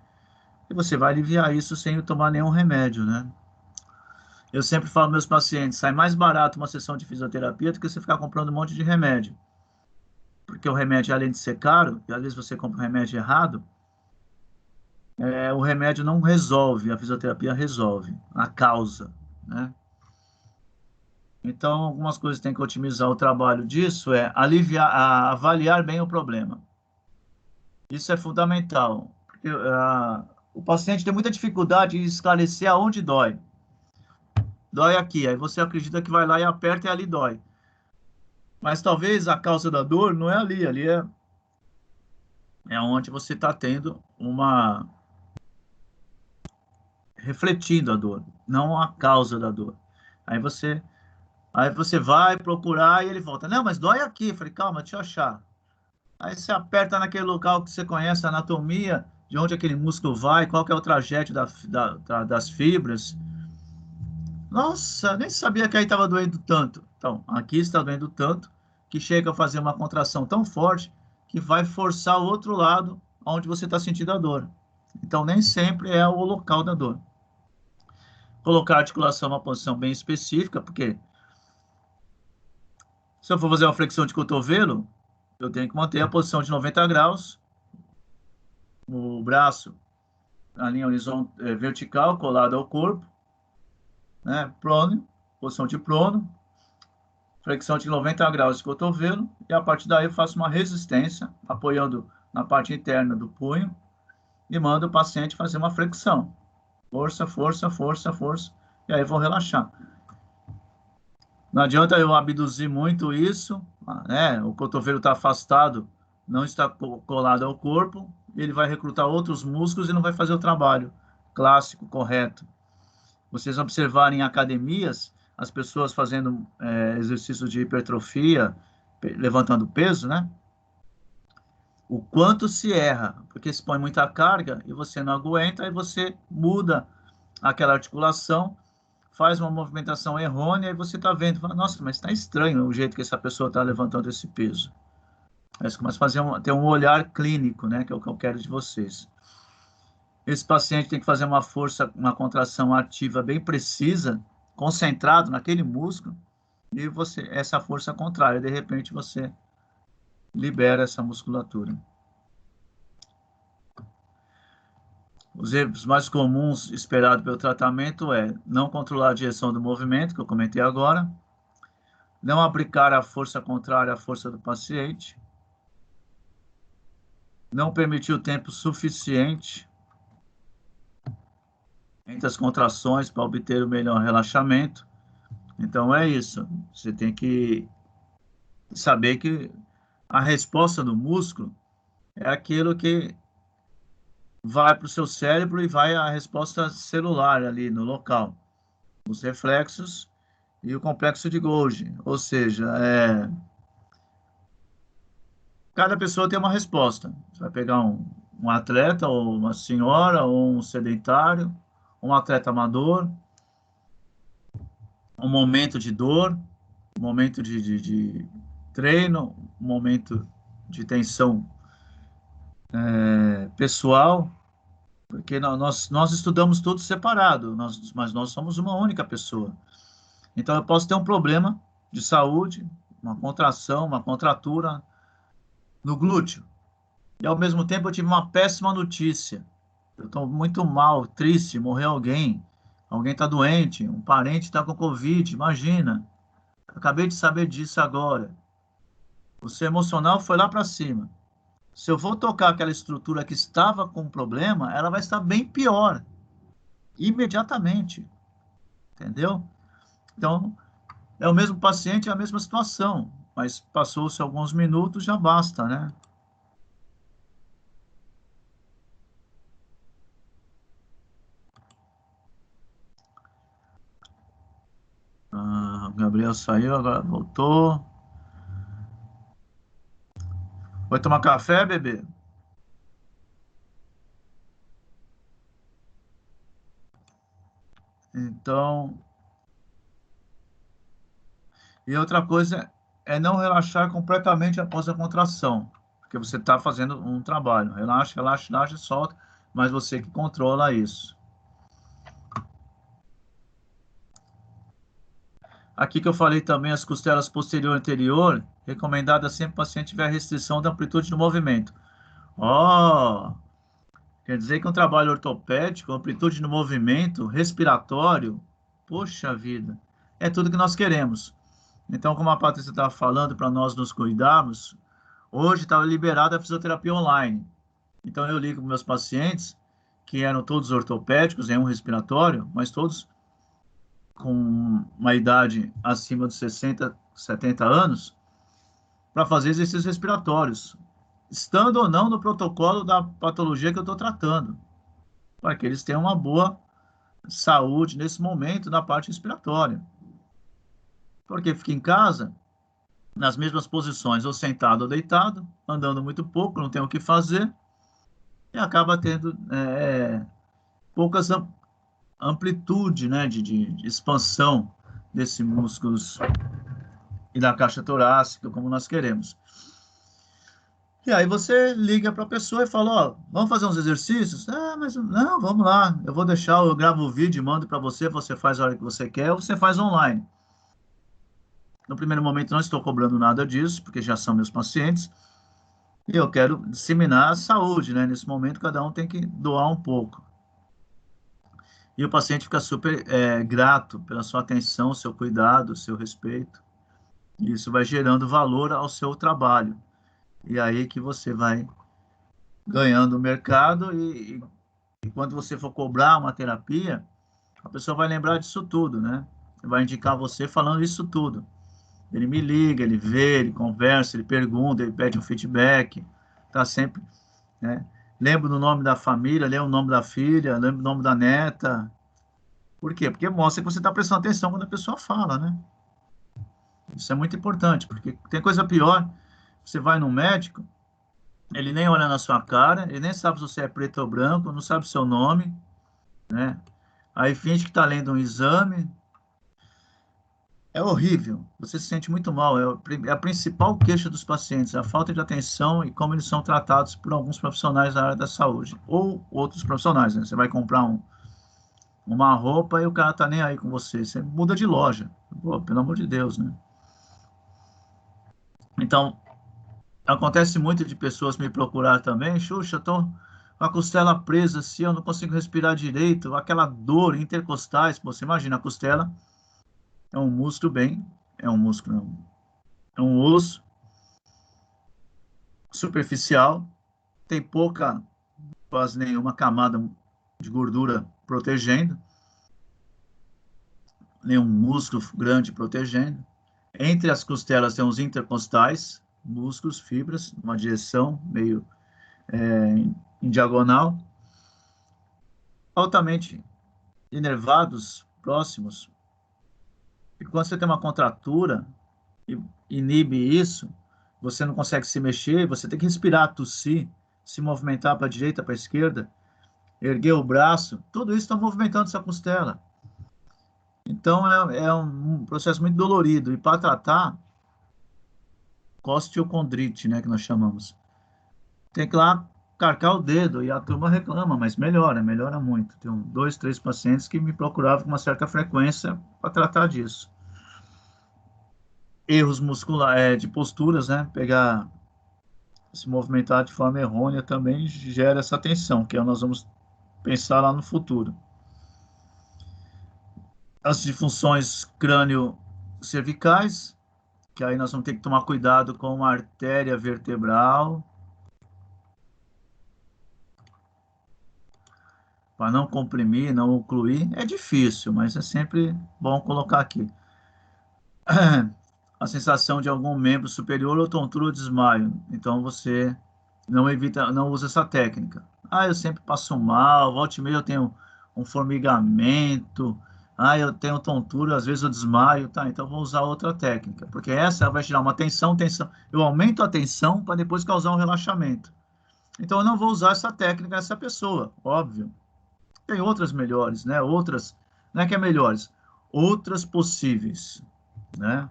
e você vai aliviar isso sem tomar nenhum remédio, né? Eu sempre falo para meus pacientes, sai mais barato uma sessão de fisioterapia do que você ficar comprando um monte de remédio. Porque o remédio, além de ser caro, e às vezes você compra um remédio errado, o remédio não resolve, a fisioterapia resolve a causa, né? Então, algumas coisas que tem que otimizar o trabalho disso avaliar bem o problema. Isso é fundamental, porque o paciente tem muita dificuldade em esclarecer aonde dói. Dói aqui, aí você acredita que vai lá e aperta e ali dói. Mas talvez a causa da dor não é ali é onde você está tendo refletindo a dor, não a causa da dor. Aí você vai procurar e ele volta, não, mas dói aqui. Eu falei, calma, deixa eu achar. Aí você aperta naquele local que você conhece, a anatomia, de onde aquele músculo vai, qual que é o trajeto das fibras. Nossa, nem sabia que aí estava doendo tanto. Então, aqui está doendo tanto que chega a fazer uma contração tão forte que vai forçar o outro lado onde você está sentindo a dor. Então, nem sempre é o local da dor. Colocar a articulação numa posição bem específica, porque se eu for fazer uma flexão de cotovelo, eu tenho que manter a posição de 90 graus, o braço na linha vertical, colado ao corpo, né? Prono, posição de prono, flexão de 90 graus de cotovelo, e a partir daí eu faço uma resistência, apoiando na parte interna do punho, e mando o paciente fazer uma flexão. Força, força, força, força, e aí vou relaxar. Não adianta eu abduzir muito isso, né? O cotovelo está afastado, não está colado ao corpo, ele vai recrutar outros músculos e não vai fazer o trabalho clássico, correto. Vocês observarem em academias, as pessoas fazendo exercícios de hipertrofia, levantando peso, né? O quanto se erra, porque se põe muita carga e você não aguenta, aí você muda aquela articulação, faz uma movimentação errônea e você está vendo, fala, nossa, mas está estranho o jeito que essa pessoa está levantando esse peso. Aí você começa a ter um olhar clínico, né, que é o que eu quero de vocês. Esse paciente tem que fazer uma força, uma contração ativa bem precisa, concentrado naquele músculo, e essa força contrária, de repente você libera essa musculatura. Os erros mais comuns esperados pelo tratamento é não controlar a direção do movimento, que eu comentei agora, não aplicar a força contrária à força do paciente, não permitir o tempo suficiente entre as contrações para obter o melhor relaxamento. Então é isso, você tem que saber que a resposta do músculo é aquilo que vai para o seu cérebro e vai a resposta celular ali no local. Os reflexos e o complexo de Golgi. Ou seja, cada pessoa tem uma resposta. Você vai pegar um atleta, ou uma senhora, ou um sedentário, um atleta amador, um momento de dor, um momento de treino, um momento de tensão pessoal, porque nós estudamos tudo separado, mas nós somos uma única pessoa. Então, eu posso ter um problema de saúde, uma contração, uma contratura no glúteo, e ao mesmo tempo eu tive uma péssima notícia. Eu estou muito mal, triste, morreu alguém está doente, um parente está com Covid, imagina. Eu acabei de saber disso agora. O seu emocional foi lá para cima. Se eu vou tocar aquela estrutura que estava com problema, ela vai estar bem pior, imediatamente, entendeu? Então, é o mesmo paciente, é a mesma situação, mas passou-se alguns minutos, já basta, né? O Gabriel saiu, agora voltou. Vai tomar café, bebê? Então, e outra coisa é não relaxar completamente após a contração, porque você está fazendo um trabalho. Relaxa, relaxa, relaxa, solta, mas você que controla isso. Aqui que eu falei também, as costelas posterior e anterior, recomendada sempre para o paciente tiver restrição da amplitude do movimento. Ó, quer dizer que um trabalho ortopédico, amplitude no movimento, respiratório, poxa vida, é tudo que nós queremos. Então, como a Patrícia estava falando, para nós nos cuidarmos, hoje estava liberada a fisioterapia online. Então, eu ligo para meus pacientes, que eram todos ortopédicos, em um respiratório, mas todos com uma idade acima de 60, 70 anos, para fazer exercícios respiratórios, estando ou não no protocolo da patologia que eu estou tratando, para que eles tenham uma boa saúde nesse momento na parte respiratória. Porque fica em casa, nas mesmas posições, ou sentado ou deitado, andando muito pouco, não tem o que fazer, e acaba tendo poucas amplitude, né, de expansão desses músculos e da caixa torácica, como nós queremos. E aí você liga para a pessoa e fala, ó, vamos fazer uns exercícios? Ah, mas não, vamos lá, eu vou deixar, eu gravo o vídeo e mando para você, você faz a hora que você quer, ou você faz online. No primeiro momento não estou cobrando nada disso, porque já são meus pacientes, e eu quero disseminar a saúde, né? Nesse momento cada um tem que doar um pouco. E o paciente fica super grato pela sua atenção, seu cuidado, seu respeito. E isso vai gerando valor ao seu trabalho. E aí que você vai ganhando o mercado e quando você for cobrar uma terapia, a pessoa vai lembrar disso tudo, né? Vai indicar você falando isso tudo. Ele me liga, ele vê, ele conversa, ele pergunta, ele pede um feedback, tá sempre, né? Lembra o nome da família, lembra o nome da filha, lembra o nome da neta. Por quê? Porque mostra que você está prestando atenção quando a pessoa fala, né? Isso é muito importante, porque tem coisa pior. Você vai no médico, ele nem olha na sua cara, ele nem sabe se você é preto ou branco, não sabe seu nome, né? Aí finge que está lendo um exame. É horrível, você se sente muito mal. É a principal queixa dos pacientes, a falta de atenção e como eles são tratados por alguns profissionais da área da saúde, ou outros profissionais, né? Você vai comprar uma roupa e o cara tá nem aí com você, você muda de loja. Pô, pelo amor de Deus, né? Então, acontece muito de pessoas me procurar também, Xuxa, eu tô com a costela presa assim, eu não consigo respirar direito, aquela dor intercostais, você imagina, a costela é um músculo bem, é um músculo, não, é um osso superficial, tem pouca, quase nenhuma camada de gordura protegendo, nenhum músculo grande protegendo. Entre as costelas tem os intercostais, músculos, fibras, uma direção meio em diagonal. altamente inervados, próximos. E quando você tem uma contratura e inibe isso, você não consegue se mexer, você tem que respirar, tossir, se movimentar para a direita, para a esquerda, erguer o braço, tudo isso está movimentando essa costela. Então, é um processo muito dolorido. E para tratar, osteocondrite, né, que nós chamamos, tem que ir lá carcar o dedo, e a turma reclama, mas melhora muito. Tem 2, 3 pacientes que me procuravam com uma certa frequência para tratar disso. Erros musculares, de posturas, né, se movimentar de forma errônea também gera essa tensão, que nós vamos pensar lá no futuro. As disfunções crânio-cervicais, que aí nós vamos ter que tomar cuidado com a artéria vertebral, para não comprimir, não ocluir. É difícil, mas é sempre bom colocar aqui. A sensação de algum membro superior ou tontura ou desmaio. Então, você não usa essa técnica. Eu sempre passo mal, volta e meia eu tenho um formigamento, eu tenho tontura, às vezes eu desmaio, tá? Então, vou usar outra técnica, porque essa vai tirar uma tensão. Eu aumento a tensão para depois causar um relaxamento. Então, eu não vou usar essa técnica nessa pessoa, óbvio. Tem outras melhores, né? Outras, não é que é melhores, outras possíveis, né?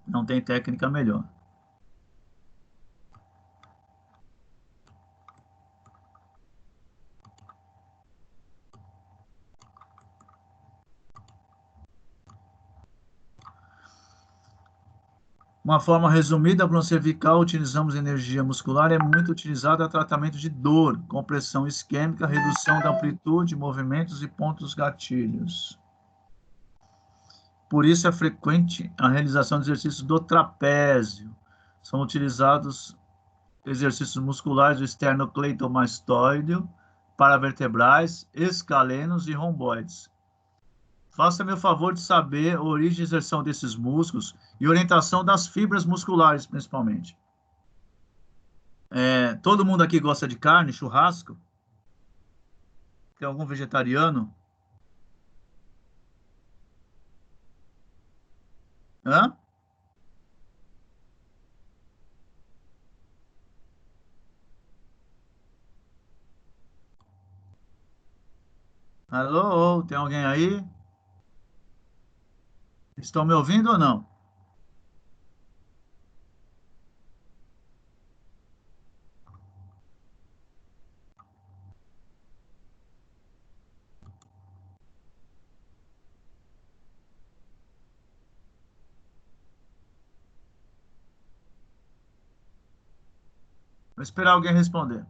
Não tem técnica melhor. Uma forma resumida, a coluna cervical, utilizamos energia muscular, é muito utilizada a tratamento de dor, compressão isquêmica, redução da amplitude, movimentos e pontos gatilhos. Por isso é frequente a realização de exercícios do trapézio. São utilizados exercícios musculares do esternocleidomastoideo, paravertebrais, escalenos e romboides. Faça-me o favor de saber a origem e exerção desses músculos e orientação das fibras musculares, principalmente. Todo mundo aqui gosta de carne, churrasco? Tem algum vegetariano? Hã? Alô, tem alguém aí? Estão me ouvindo ou não? Vou esperar alguém responder.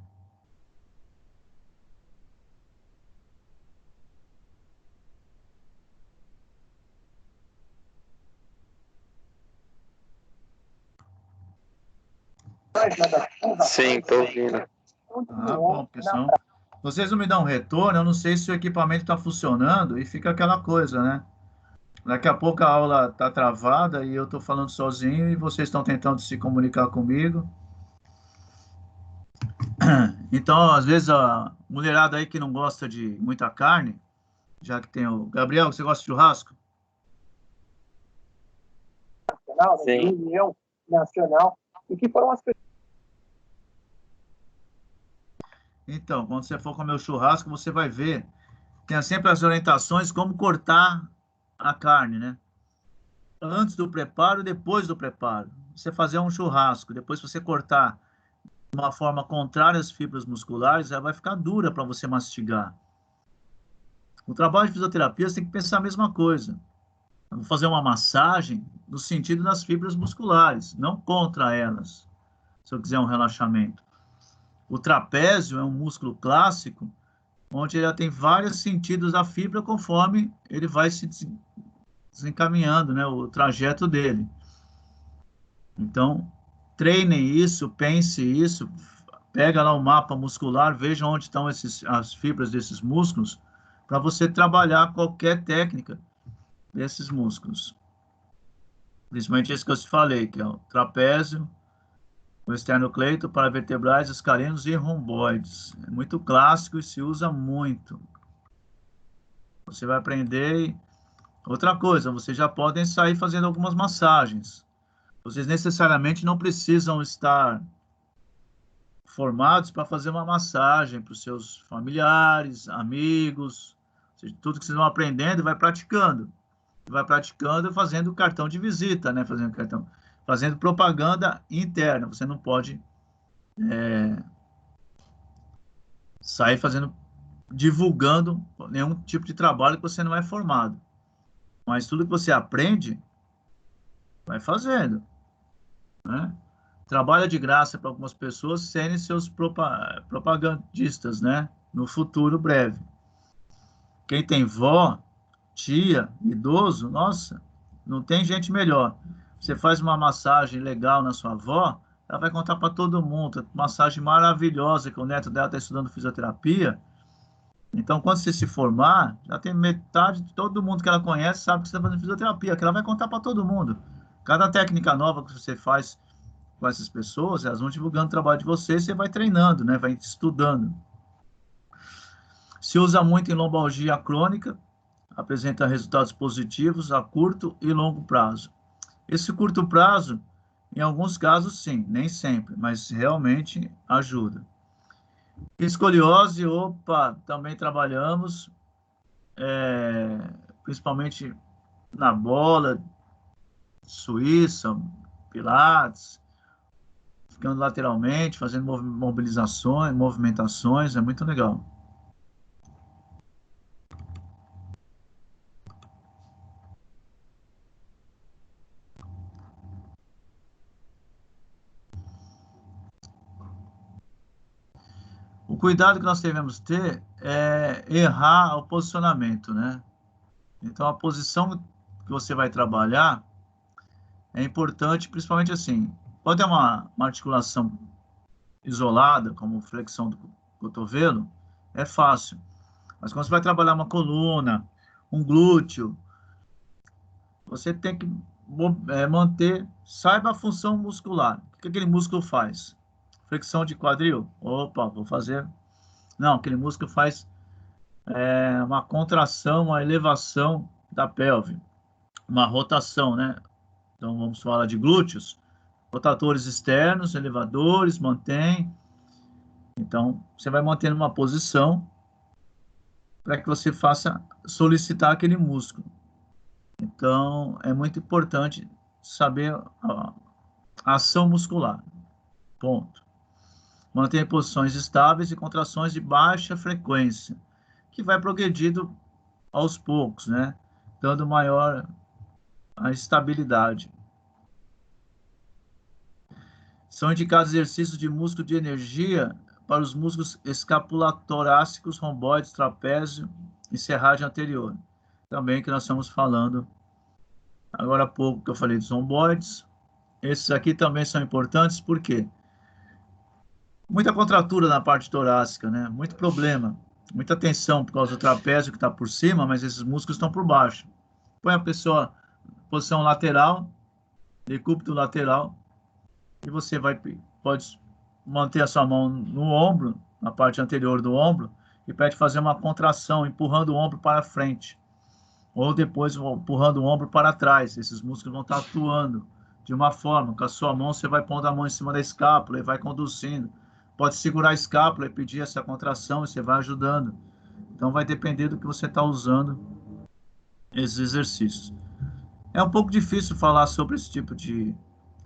Sim, tô ouvindo. Bom, pessoal. Vocês não me dão um retorno, eu não sei se o equipamento está funcionando e fica aquela coisa, né? Daqui a pouco a aula está travada e eu estou falando sozinho e vocês estão tentando se comunicar comigo. Então, às vezes, a mulherada aí que não gosta de muita carne, já que tem o... Gabriel, você gosta de churrasco? Sim. União Nacional, e que foram as pessoas. Então, quando você for comer o churrasco, você vai ver, tem sempre as orientações como cortar a carne, né? Antes do preparo e depois do preparo. Você fazer um churrasco, depois você cortar de uma forma contrária às fibras musculares, ela vai ficar dura para você mastigar. O trabalho de fisioterapia, você tem que pensar a mesma coisa. Eu vou fazer uma massagem no sentido das fibras musculares, não contra elas, se eu quiser um relaxamento. O trapézio é um músculo clássico, onde ele tem vários sentidos da fibra conforme ele vai se desencaminhando, né, o trajeto dele. Então, treine isso, pense isso, pega lá o mapa muscular, veja onde estão as fibras desses músculos, para você trabalhar qualquer técnica desses músculos. Principalmente esse que eu te falei, que é o trapézio, o esternocleito, paravertebrais, escalenos e romboides. É muito clássico e se usa muito. Você vai aprender. Outra coisa, vocês já podem sair fazendo algumas massagens. Vocês necessariamente não precisam estar formados para fazer uma massagem para os seus familiares, amigos. Ou seja, tudo que vocês vão aprendendo, vai praticando. Vai praticando fazendo cartão de visita, né? Fazendo propaganda interna. Você não pode sair divulgando nenhum tipo de trabalho que você não é formado. Mas tudo que você aprende, vai fazendo, né? Trabalha de graça para algumas pessoas serem seus propagandistas, né? No futuro breve. Quem tem vó, tia, idoso, nossa, não tem gente melhor. Você faz uma massagem legal na sua avó, ela vai contar para todo mundo. Massagem maravilhosa, que o neto dela está estudando fisioterapia. Então, quando você se formar, já tem metade de todo mundo que ela conhece sabe que você está fazendo fisioterapia, que ela vai contar para todo mundo. Cada técnica nova que você faz com essas pessoas, elas vão divulgando o trabalho de você, você vai treinando, né? Vai estudando. Se usa muito em lombalgia crônica, apresenta resultados positivos a curto e longo prazo. Esse curto prazo, em alguns casos, sim, nem sempre, mas realmente ajuda. Escoliose, opa, também trabalhamos, principalmente na bola, suíça, pilates, ficando lateralmente, fazendo mobilizações, movimentações, é muito legal. O cuidado que nós devemos ter é errar o posicionamento, né? Então, a posição que você vai trabalhar é importante, principalmente assim, pode ter uma articulação isolada, como flexão do cotovelo, é fácil. Mas quando você vai trabalhar uma coluna, um glúteo, você tem que manter, saiba a função muscular. O que aquele músculo faz? Flexão de quadril? Opa, vou fazer. Não, aquele músculo faz uma contração, uma elevação da pelve, uma rotação, né? Então, vamos falar de glúteos, rotatores externos, elevadores, mantém. Então, você vai mantendo uma posição para que você faça solicitar aquele músculo. Então, é muito importante saber a ação muscular. Ponto. Manter posições estáveis e contrações de baixa frequência, que vai progredindo aos poucos, né? Dando maior a estabilidade. São indicados exercícios de músculo de energia para os músculos escapulatorácicos, romboides, trapézio e serragem anterior. Também que nós estamos falando agora há pouco que eu falei dos romboides. Esses aqui também são importantes porque muita contratura na parte torácica, né? Muito problema, muita tensão por causa do trapézio que está por cima, mas esses músculos estão por baixo. Põe a pessoa em posição lateral, decúbito lateral, e você pode manter a sua mão no ombro, na parte anterior do ombro, e pede fazer uma contração, empurrando o ombro para frente. Ou depois empurrando o ombro para trás. Esses músculos vão estar atuando de uma forma. Com a sua mão, você vai pondo a mão em cima da escápula e vai conduzindo. Pode segurar a escápula e pedir essa contração e você vai ajudando. Então, vai depender do que você está usando esses exercícios. É um pouco difícil falar sobre esse tipo de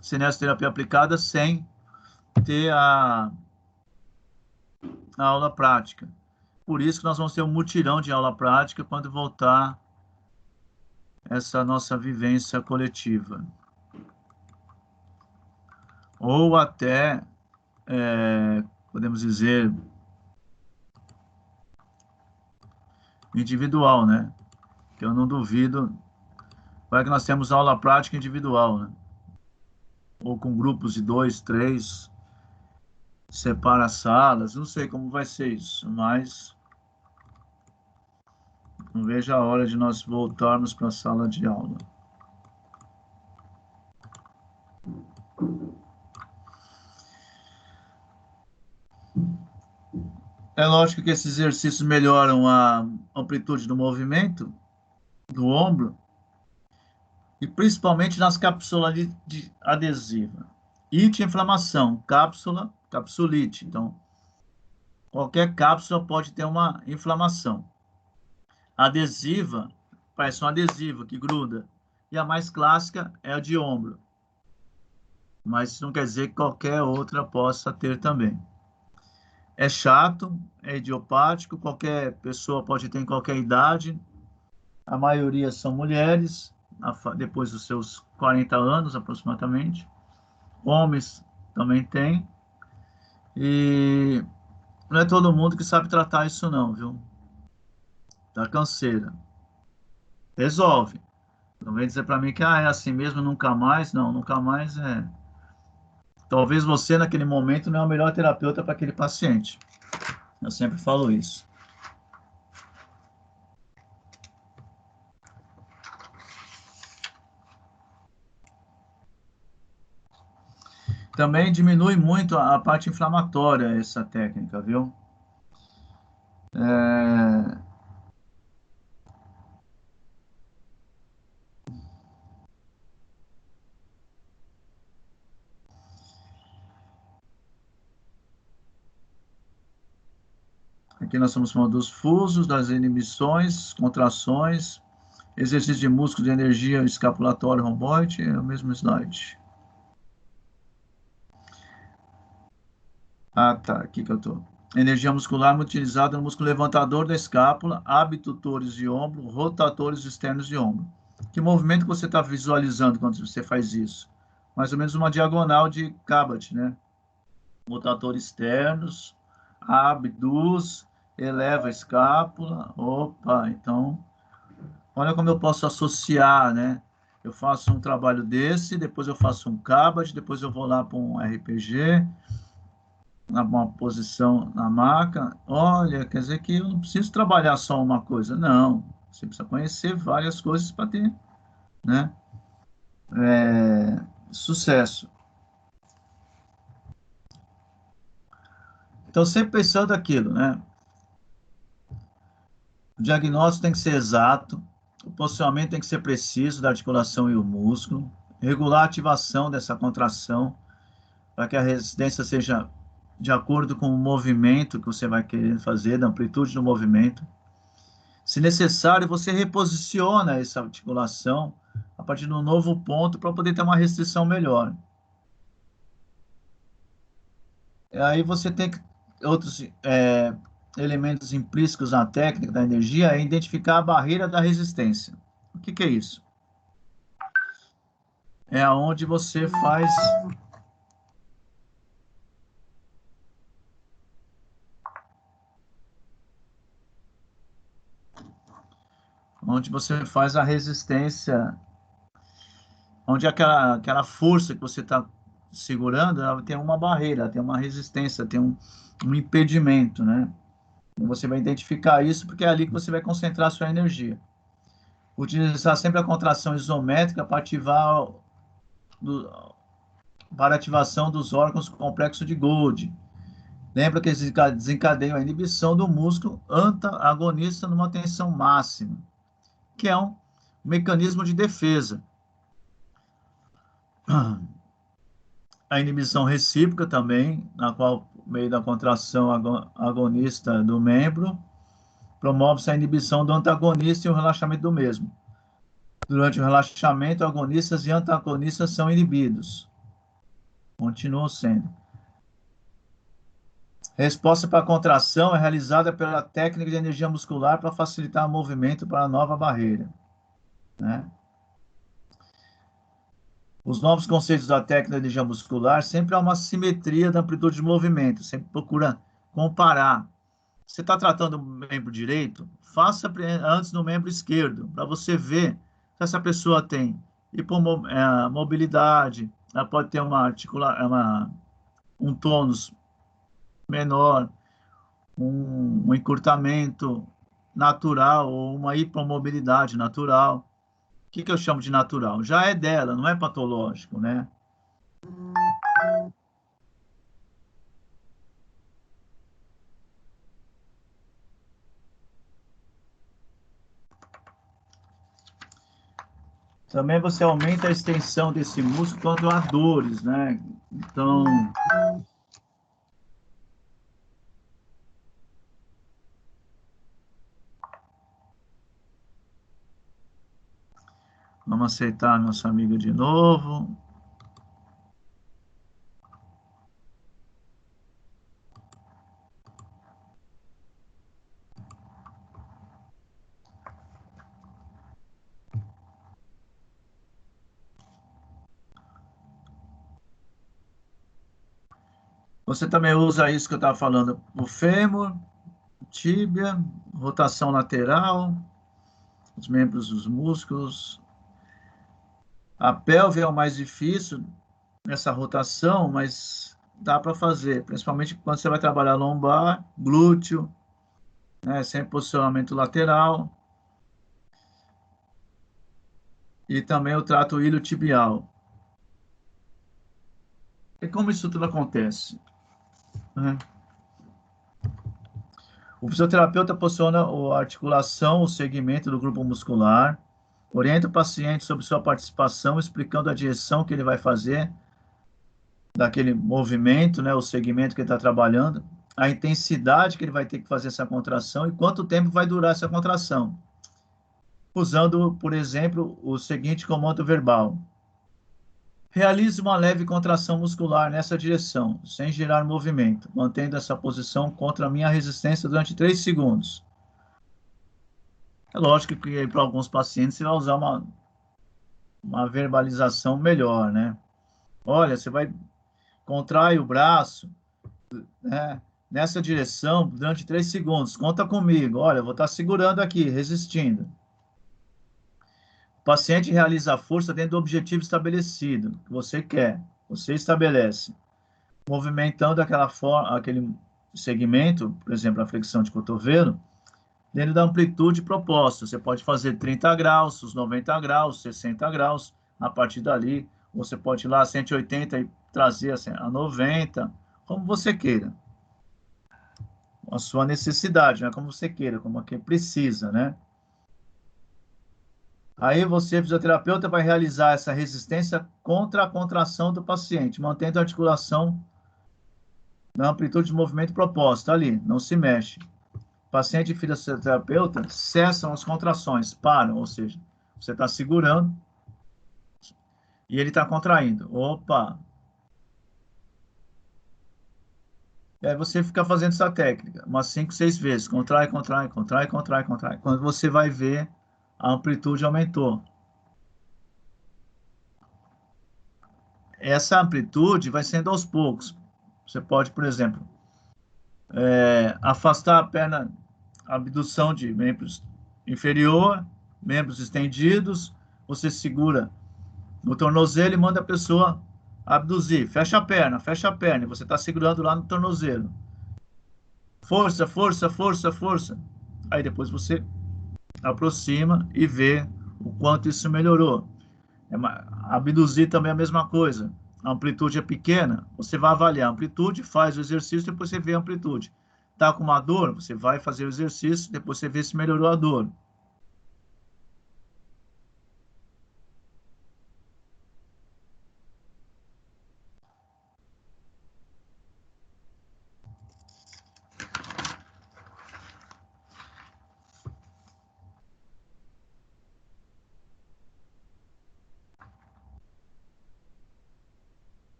cinesioterapia aplicada sem ter a aula prática. Por isso que nós vamos ter um mutirão de aula prática quando voltar essa nossa vivência coletiva. Ou até, podemos dizer, individual, né? Que eu não duvido. Vai que nós temos aula prática individual, né? Ou com grupos de 2, 3, separa salas, não sei como vai ser isso, mas não vejo a hora de nós voltarmos para a sala de aula. É lógico que esses exercícios melhoram amplitude do movimento do ombro, e principalmente nas cápsulas de adesiva. It, inflamação, cápsula, capsulite. Então, qualquer cápsula pode ter uma inflamação. Adesiva, parece um adesivo que gruda. E a mais clássica é a de ombro. Mas isso não quer dizer que qualquer outra possa ter também. É chato, é idiopático, qualquer pessoa pode ter em qualquer idade. A maioria são mulheres, depois dos seus 40 anos aproximadamente. Homens também tem. E não é todo mundo que sabe tratar isso não, viu? Da canseira. Resolve. Não vem dizer para mim que é assim mesmo, nunca mais. Não, nunca mais é. Talvez você, naquele momento, não é o melhor terapeuta para aquele paciente. Eu sempre falo isso. Também diminui muito a parte inflamatória, essa técnica, viu? Aqui nós estamos falando dos fusos, das inibições, contrações, exercício de músculo de energia escapulatório romboide, é o mesmo slide. Ah, tá, aqui que eu tô. Energia muscular utilizada no músculo levantador da escápula, abdutores de ombro, rotatores externos de ombro. Que movimento que você está visualizando quando você faz isso? Mais ou menos uma diagonal de Cabot, né? Rotatores externos, abduz, eleva a escápula. Opa, então, olha como eu posso associar, né? Eu faço um trabalho desse, depois eu faço um Cabot, depois eu vou lá para um RPG, uma posição na maca. Olha, quer dizer que eu não preciso trabalhar só uma coisa. Não, você precisa conhecer várias coisas para ter, né? Sucesso. Então, sempre pensando aquilo, né? O diagnóstico tem que ser exato, o posicionamento tem que ser preciso da articulação e o músculo, regular a ativação dessa contração para que a resistência seja de acordo com o movimento que você vai querer fazer, da amplitude do movimento. Se necessário, você reposiciona essa articulação a partir de um novo ponto para poder ter uma restrição melhor. Aí você tem outros elementos implícitos na técnica da energia, é identificar a barreira da resistência. O que é isso? É onde você faz a resistência, onde aquela força que você está segurando, ela tem uma barreira, tem uma resistência, tem um impedimento, né? Você vai identificar isso porque é ali que você vai concentrar a sua energia. Utilizar sempre a contração isométrica para para ativação dos órgãos do complexo de Golgi. Lembra que eles desencadeiam a inibição do músculo antagonista numa tensão máxima, que é um mecanismo de defesa. A inibição recíproca também, na qual, por meio da contração agonista do membro, promove-se a inibição do antagonista e o relaxamento do mesmo. Durante o relaxamento, agonistas e antagonistas são inibidos. Continuam sendo. Resposta para a contração é realizada pela técnica de energia muscular para facilitar o movimento para a nova barreira, né? Os novos conceitos da técnica de energia muscular sempre há uma simetria da amplitude de movimento, sempre procura comparar. Você está tratando o membro direito? Faça antes no membro esquerdo, para você ver se essa pessoa tem hipomobilidade, ela pode ter um tônus menor, um encurtamento natural ou uma hipomobilidade natural. O que eu chamo de natural? Já é dela, não é patológico, né? Também você aumenta a extensão desse músculo quando há dores, né? Então, vamos aceitar nosso amigo de novo. Você também usa isso que eu estava falando, o fêmur, tíbia, rotação lateral, os membros dos músculos. A pelve é o mais difícil nessa rotação, mas dá para fazer, principalmente quando você vai trabalhar lombar, glúteo, né, sem posicionamento lateral, e também o trato iliotibial. E como isso tudo acontece? Né? O fisioterapeuta posiciona a articulação, o segmento do grupo muscular, orienta o paciente sobre sua participação, explicando a direção que ele vai fazer daquele movimento, né, o segmento que ele está trabalhando, a intensidade que ele vai ter que fazer essa contração e quanto tempo vai durar essa contração. Usando, por exemplo, o seguinte comando verbal. Realize uma leve contração muscular nessa direção, sem gerar movimento, mantendo essa posição contra a minha resistência durante 3 segundos. É lógico que para alguns pacientes você vai usar uma verbalização melhor, né? Olha, você vai contrair o braço, né, nessa direção durante 3 segundos. Conta comigo. Olha, eu vou estar segurando aqui, resistindo. O paciente realiza a força dentro do objetivo estabelecido, que você quer, você estabelece. Movimentando aquele segmento, por exemplo, a flexão de cotovelo, dentro da amplitude proposta. Você pode fazer 30 graus, os 90 graus, 60 graus. A partir dali, você pode ir lá a 180 e trazer a 90, como você queira. A sua necessidade, né? Como você queira, como quem precisa, né? Aí você, fisioterapeuta, vai realizar essa resistência contra a contração do paciente, mantendo a articulação na amplitude de movimento proposta, ali, não se mexe. Paciente e fisioterapeuta cessam as contrações, param, ou seja, você está segurando e ele está contraindo. Opa! E aí você fica fazendo essa técnica, umas 5, 6 vezes. Contrai, contrai, contrai, contrai, contrai. Quando você vai ver, a amplitude aumentou. Essa amplitude vai sendo aos poucos. Você pode, por exemplo, afastar a perna, a abdução de membros inferior, membros estendidos, você segura no tornozelo e manda a pessoa abduzir. Fecha a perna, e você está segurando lá no tornozelo. Força, força, força, força. Aí depois você aproxima e vê o quanto isso melhorou. Abduzir também é a mesma coisa. A amplitude é pequena, você vai avaliar a amplitude, faz o exercício, depois você vê a amplitude. Está com uma dor, você vai fazer o exercício, depois você vê se melhorou a dor.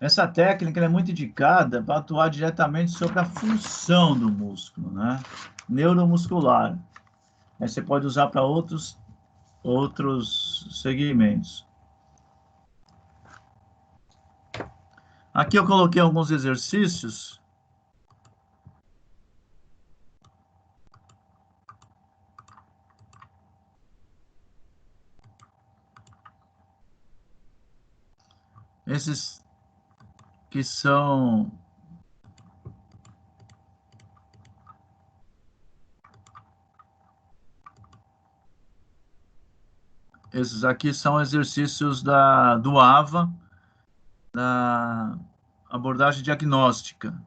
Essa técnica é muito indicada para atuar diretamente sobre a função do músculo, né? Neuromuscular. Aí você pode usar para outros segmentos. Aqui eu coloquei alguns exercícios. Esses que são esses aqui são exercícios do AVA, da abordagem diagnóstica.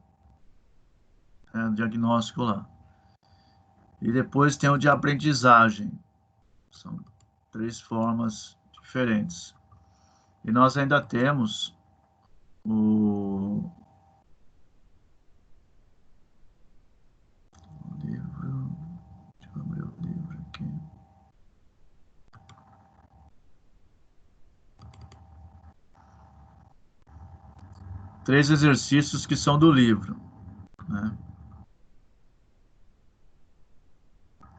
O diagnóstico lá. E depois tem o de aprendizagem. São 3 formas diferentes. E nós ainda temos o livro. Deixa eu abrir o livro aqui. Três exercícios que são do livro, né?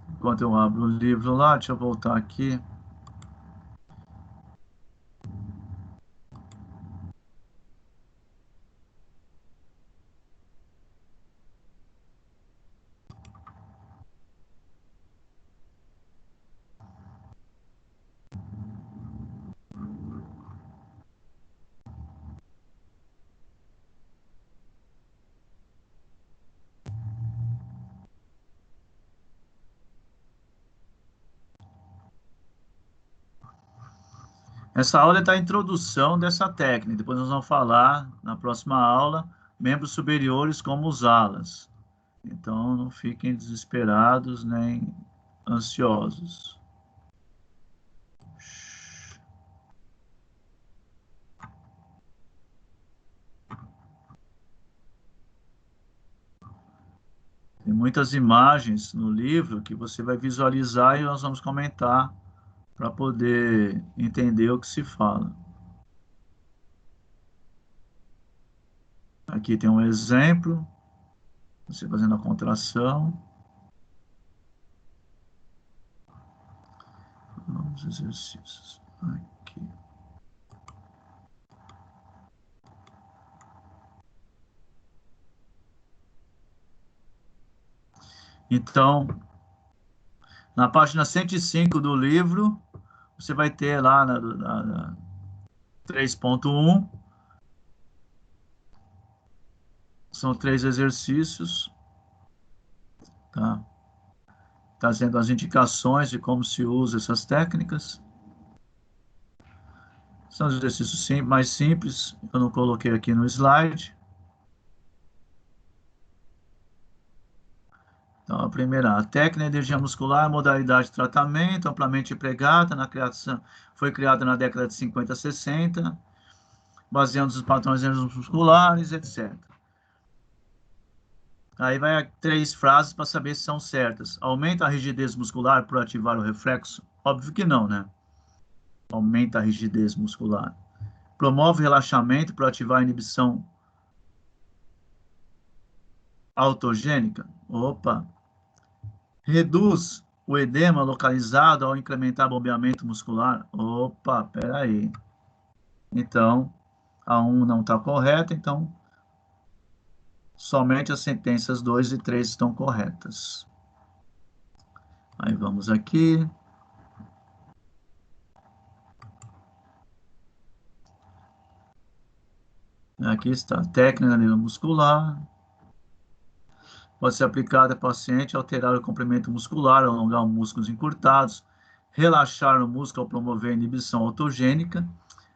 Enquanto eu abro o livro lá, deixa eu voltar aqui. Essa aula está a introdução dessa técnica. Depois nós vamos falar, na próxima aula, membros superiores, como usá-las. Então, não fiquem desesperados nem ansiosos. Tem muitas imagens no livro que você vai visualizar e nós vamos comentar para poder entender o que se fala. Aqui tem um exemplo, você fazendo a contração. Vamos exercícios. Aqui. Então, na página 105 do livro, você vai ter lá na 3.1, são 3 exercícios, tá? Trazendo as indicações de como se usa essas técnicas. São exercícios mais simples, eu não coloquei aqui no slide. Então, a primeira, a técnica de energia muscular, modalidade de tratamento, amplamente empregada, foi criada na década de 50 a 60, baseando os padrões musculares, etc. Aí vai 3 frases para saber se são certas. Aumenta a rigidez muscular por ativar o reflexo? Óbvio que não, né? Aumenta a rigidez muscular. Promove relaxamento por ativar a inibição autogênica? Opa! Reduz o edema localizado ao incrementar bombeamento muscular? Opa, peraí. Então, a 1 não está correta, então somente as sentenças 2 e 3 estão corretas. Aí vamos aqui. Aqui está a técnica neuromuscular. Pode ser aplicada a paciente, alterar o comprimento muscular, alongar os músculos encurtados, relaxar o músculo ao promover a inibição autogênica,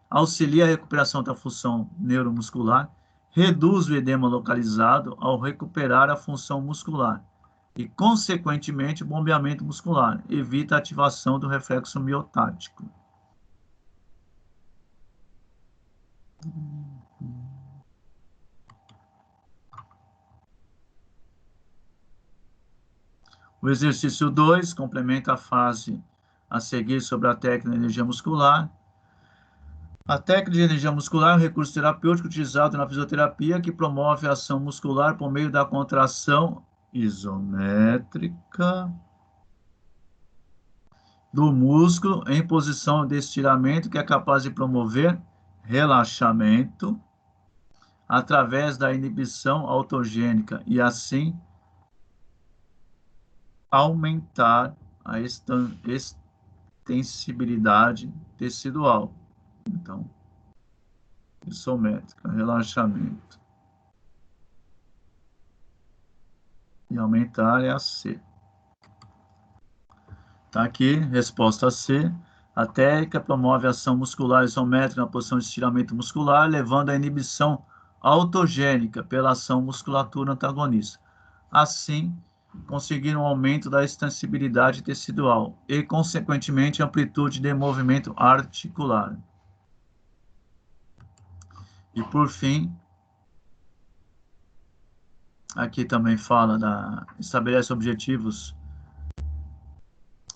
auxilia a recuperação da função neuromuscular, reduz o edema localizado ao recuperar a função muscular e, consequentemente, o bombeamento muscular, evita a ativação do reflexo miotático. O exercício 2 complementa a fase a seguir sobre a técnica de energia muscular. A técnica de energia muscular é um recurso terapêutico utilizado na fisioterapia que promove a ação muscular por meio da contração isométrica do músculo em posição de estiramento que é capaz de promover relaxamento através da inibição autogênica e assim aumentar a extensibilidade tecidual. Então, isométrica, relaxamento. E aumentar é a C. Tá aqui, resposta C. A técnica promove a ação muscular isométrica na posição de estiramento muscular, levando à inibição autogênica pela ação musculatura antagonista. Assim, conseguir um aumento da extensibilidade tecidual e, consequentemente, amplitude de movimento articular. E, por fim, aqui também fala estabelece objetivos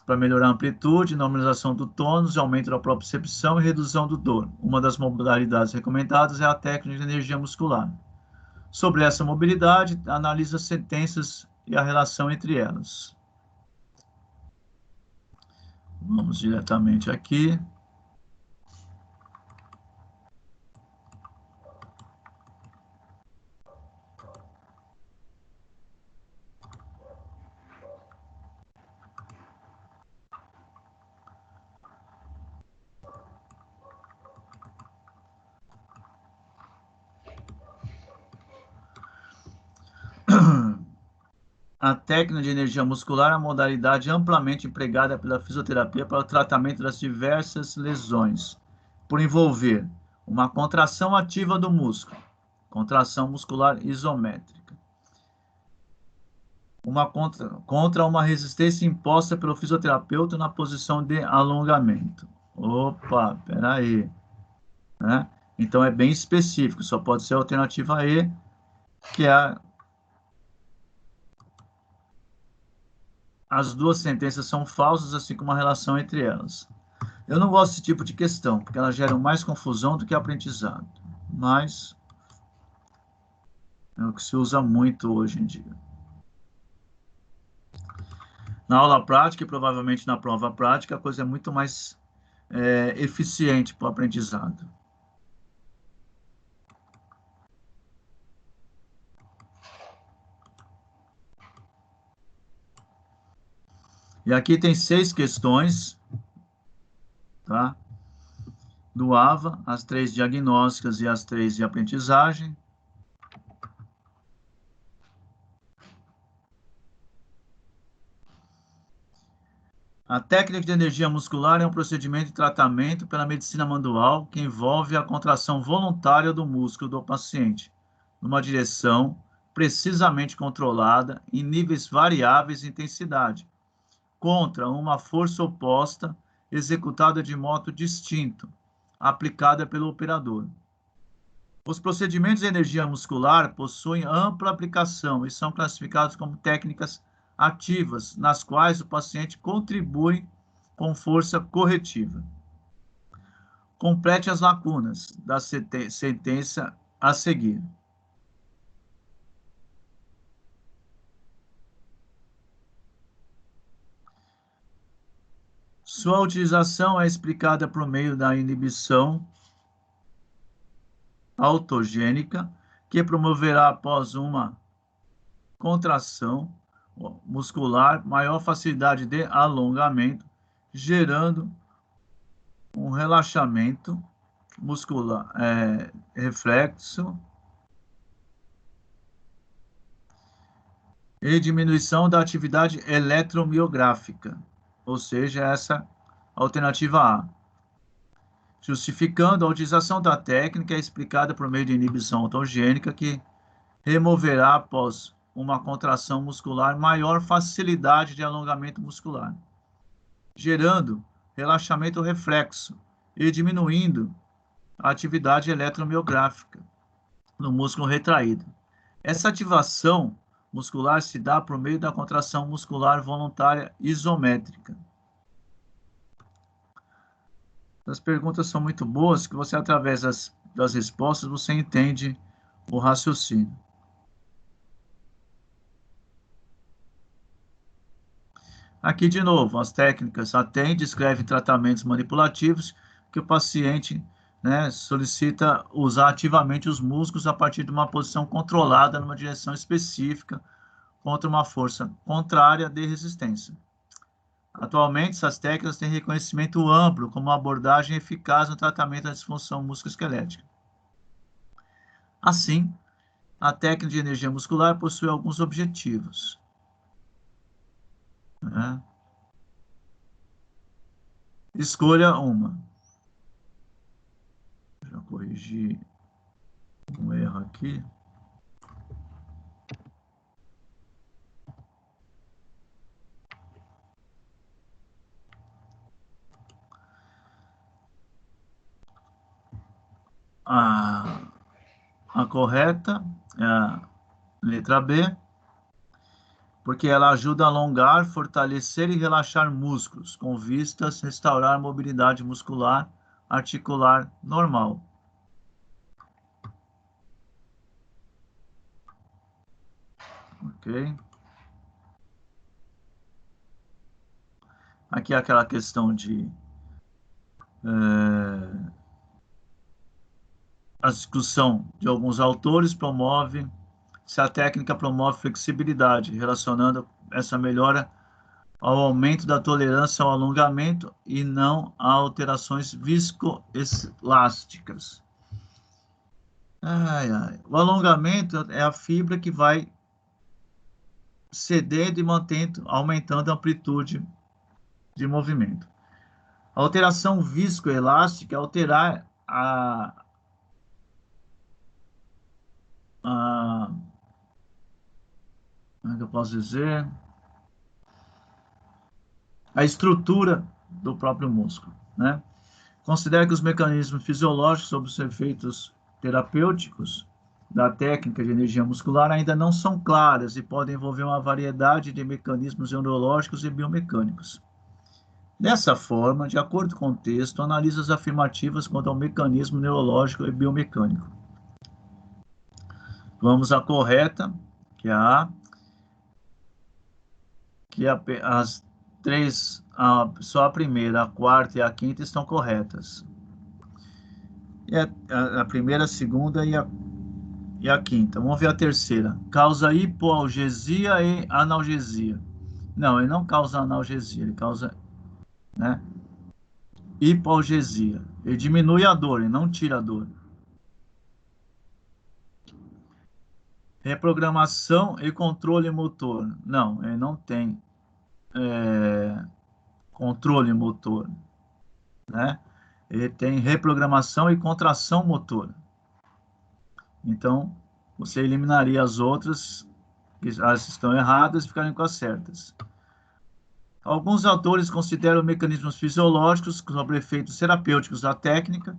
para melhorar a amplitude, normalização do tônus, aumento da propriocepção e redução do dor. Uma das modalidades recomendadas é a técnica de energia muscular. Sobre essa mobilidade, analisa as sentenças e a relação entre elas. Vamos diretamente aqui. A técnica de energia muscular é uma modalidade amplamente empregada pela fisioterapia para o tratamento das diversas lesões, por envolver uma contração ativa do músculo, contração muscular isométrica, contra uma resistência imposta pelo fisioterapeuta na posição de alongamento. Opa, peraí, né? Então é bem específico, só pode ser a alternativa E, que é as duas sentenças são falsas, assim como a relação entre elas. Eu não gosto desse tipo de questão, porque elas geram mais confusão do que aprendizado. Mas é o que se usa muito hoje em dia. Na aula prática e provavelmente na prova prática, a coisa é muito mais eficiente para o aprendizado. E aqui tem 6 questões, tá? Do AVA, as 3 diagnósticas e as 3 de aprendizagem. A técnica de energia muscular é um procedimento de tratamento pela medicina manual que envolve a contração voluntária do músculo do paciente, numa direção precisamente controlada em níveis variáveis de intensidade, contra uma força oposta executada de modo distinto, aplicada pelo operador. Os procedimentos de energia muscular possuem ampla aplicação e são classificados como técnicas ativas, nas quais o paciente contribui com força corretiva. Complete as lacunas da sentença a seguir. Sua utilização é explicada por meio da inibição autogênica, que promoverá após uma contração muscular maior facilidade de alongamento, gerando um relaxamento muscular reflexo e diminuição da atividade eletromiográfica, ou seja, essa alternativa A. Justificando a utilização da técnica explicada por meio de inibição autogênica, que removerá após uma contração muscular maior facilidade de alongamento muscular, gerando relaxamento reflexo e diminuindo a atividade eletromiográfica no músculo retraído. Essa ativação muscular se dá por meio da contração muscular voluntária isométrica. As perguntas são muito boas, que você, através das respostas, você entende o raciocínio. Aqui, de novo, as técnicas atende, descreve tratamentos manipulativos que o paciente solicita usar ativamente os músculos a partir de uma posição controlada numa direção específica contra uma força contrária de resistência. Atualmente, essas técnicas têm reconhecimento amplo como uma abordagem eficaz no tratamento da disfunção musculoesquelética. Assim, a técnica de energia muscular possui alguns objetivos. Escolha uma. Já corrigi Um erro aqui. A correta é a letra B, porque ela ajuda a alongar, fortalecer e relaxar músculos, com vistas restaurar a mobilidade muscular articular normal. Ok? Aqui é aquela questão de a discussão de alguns autores promove se a técnica promove flexibilidade, relacionando essa melhora ao aumento da tolerância ao alongamento e não a alterações viscoelásticas. O alongamento é a fibra que vai cedendo e mantendo, aumentando a amplitude de movimento. A alteração viscoelástica é alterar como é que eu posso dizer? A estrutura do próprio músculo, né? Considera que os mecanismos fisiológicos sobre os efeitos terapêuticos da técnica de energia muscular ainda não são claras e podem envolver uma variedade de mecanismos neurológicos e biomecânicos. Dessa forma, de acordo com o texto, analisa as afirmativas quanto ao mecanismo neurológico e biomecânico. Vamos à correta, que é a A, que as três, só a primeira, a quarta e a quinta estão corretas. E a primeira, a segunda e a quinta. Vamos ver a terceira. Causa hipoalgesia e analgesia. Não, ele não causa analgesia, ele causa, né, hipoalgesia. Ele diminui a dor, ele não tira a dor. Reprogramação e controle motor. Não, ele não tem controle motor, né? Ele tem reprogramação e contração motor. Então, você eliminaria as outras, que elas estão erradas, e ficariam com as certas. Alguns autores consideram mecanismos fisiológicos sobre efeitos terapêuticos da técnica.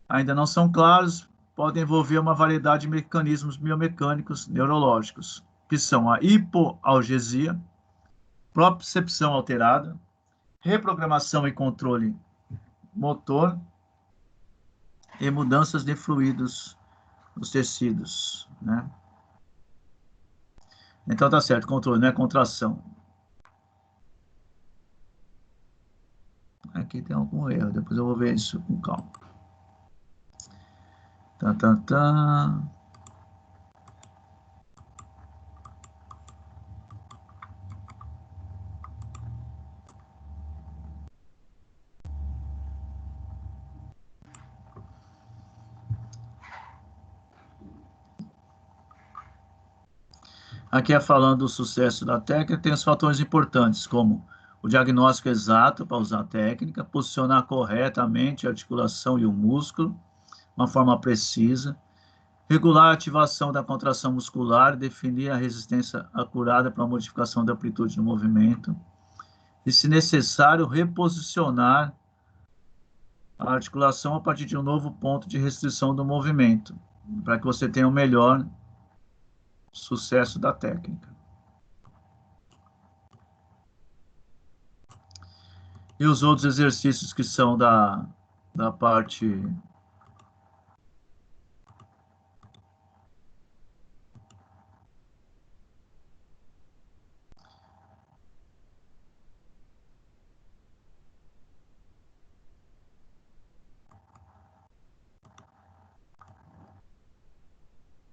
Ainda não são claros, podem envolver uma variedade de mecanismos biomecânicos neurológicos, que são a hipoalgesia, propriocepção alterada, reprogramação e controle motor e mudanças de fluidos nos tecidos, né? Então tá certo, controle, não é contração. Aqui tem algum erro, depois eu vou ver isso com calma. Tá. Aqui é falando do sucesso da técnica, tem os fatores importantes, como o diagnóstico exato para usar a técnica, posicionar corretamente a articulação e o músculo, uma forma precisa, regular a ativação da contração muscular, definir a resistência acurada para a modificação da amplitude do movimento, e, se necessário, reposicionar a articulação a partir de um novo ponto de restrição do movimento, para que você tenha o melhor sucesso da técnica. E os outros exercícios que são da parte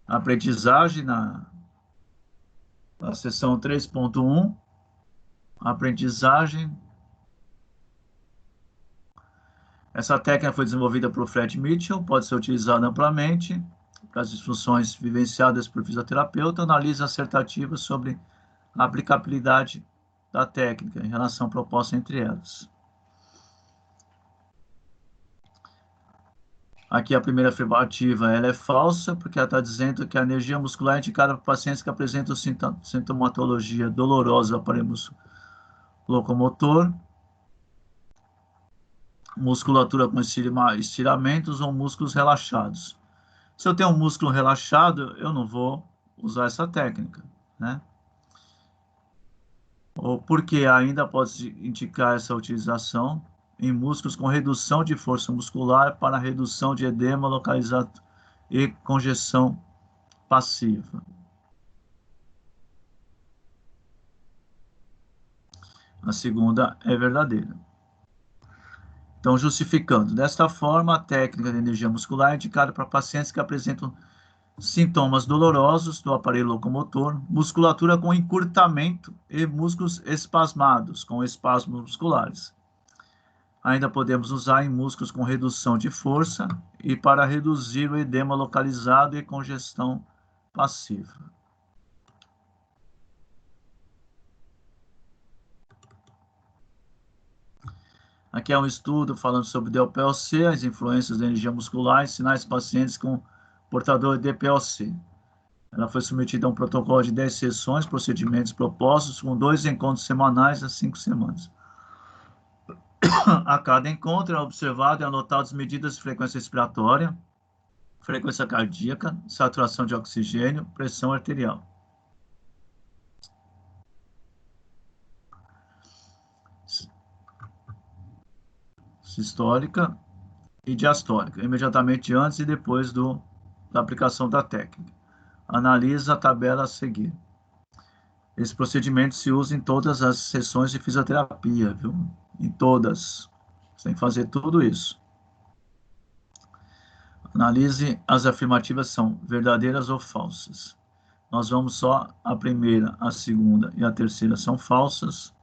aprendizagem na seção 3.1, aprendizagem. Essa técnica foi desenvolvida por Fred Mitchell, pode ser utilizada amplamente para as disfunções vivenciadas por fisioterapeuta, analisa assertativas sobre a aplicabilidade da técnica em relação à proposta entre elas. Aqui a primeira afirmativa, ela é falsa, porque ela está dizendo que a energia muscular é indicada para pacientes que apresentam sintomatologia dolorosa do aparelho locomotor, musculatura com estiramentos ou músculos relaxados. Se eu tenho um músculo relaxado, eu não vou usar essa técnica, né? Ou porque ainda pode indicar essa utilização em músculos com redução de força muscular para redução de edema localizado e congestão passiva. A segunda é verdadeira. Então, justificando, desta forma, a técnica de energia muscular é indicada para pacientes que apresentam sintomas dolorosos do aparelho locomotor, musculatura com encurtamento e músculos espasmados, com espasmos musculares. Ainda podemos usar em músculos com redução de força e para reduzir o edema localizado e congestão passiva. Aqui é um estudo falando sobre DPOC, as influências da energia muscular em sinais de pacientes com portador de DPOC. Ela foi submetida a um protocolo de 10 sessões, procedimentos propostos, com 2 encontros semanais a 5 semanas. A cada encontro é observado e anotado as medidas de frequência respiratória, frequência cardíaca, saturação de oxigênio, pressão arterial. Sistólica e diastólica, imediatamente antes e depois da aplicação da técnica. Analisa a tabela a seguir. Esse procedimento se usa em todas as sessões de fisioterapia, viu? Em todas. Você tem que fazer tudo isso. Analise as afirmativas são verdadeiras ou falsas. Nós vamos só a primeira, a segunda e a terceira são falsas.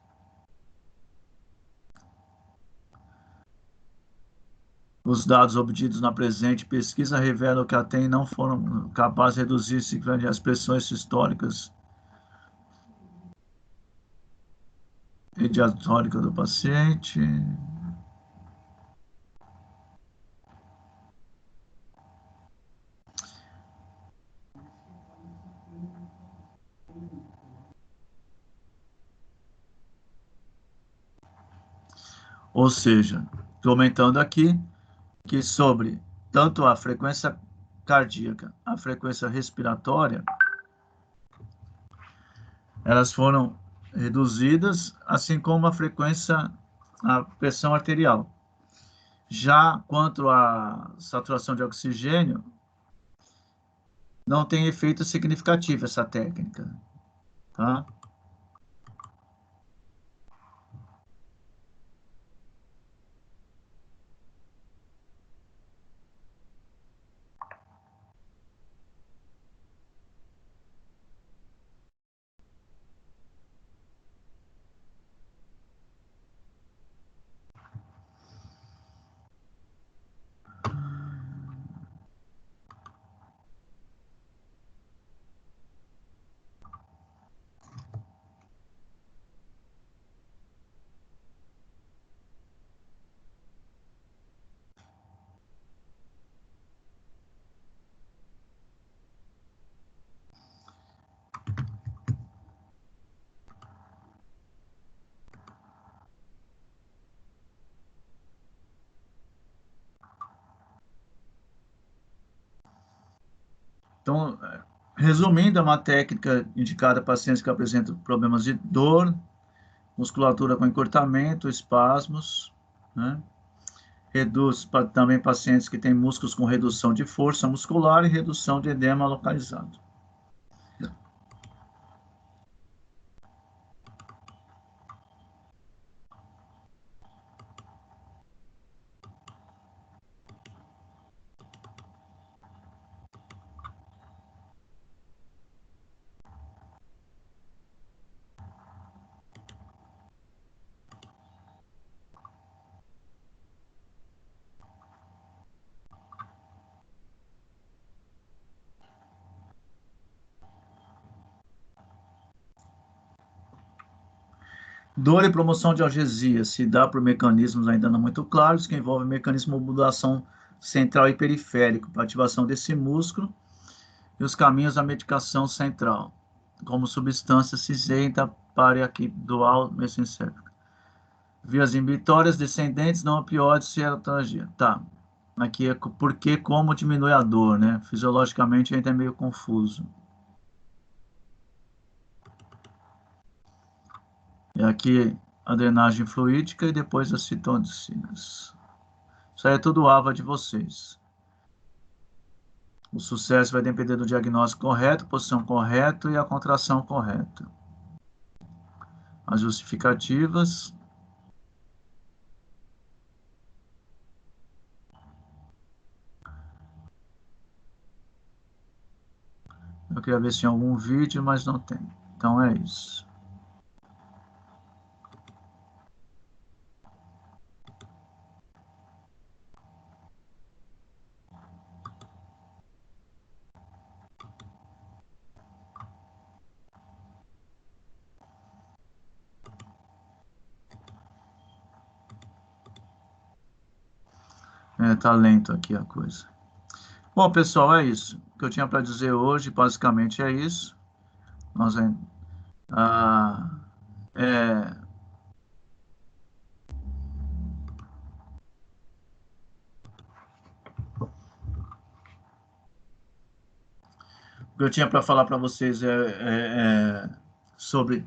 Os dados obtidos na presente pesquisa revelam que até não foram capazes de reduzir significativamente as pressões sistólicas e diastólicas do paciente. Ou seja, comentando aqui que sobre tanto a frequência cardíaca, a frequência respiratória, elas foram reduzidas, assim como a pressão arterial. Já quanto à saturação de oxigênio, não tem efeito significativo essa técnica, tá? Então, resumindo, é uma técnica indicada a pacientes que apresentam problemas de dor, musculatura com encurtamento, espasmos, né? Reduz também pacientes que têm músculos com redução de força muscular e redução de edema localizado. Dor e promoção de analgesia se dá por mecanismos ainda não muito claros, que envolvem mecanismo de modulação central e periférico, para ativação desse músculo, e os caminhos da medicação central, como substância cinzenta paraquidual mesencéfica. Vias inibitórias, descendentes, não opioides, serotonergia. Tá. Aqui é porque, como diminui a dor, né? Fisiologicamente ainda é meio confuso. E aqui a drenagem fluídica e depois as citocinas. Isso aí é tudo AVA de vocês. O sucesso vai depender do diagnóstico correto, posição correta e a contração correta. As justificativas. Eu queria ver se tinha algum vídeo, mas não tem. Então é isso. Tá lento aqui a coisa. Bom, pessoal, é isso. O que eu tinha para dizer hoje, basicamente, é isso. Nós o que eu tinha para falar para vocês sobre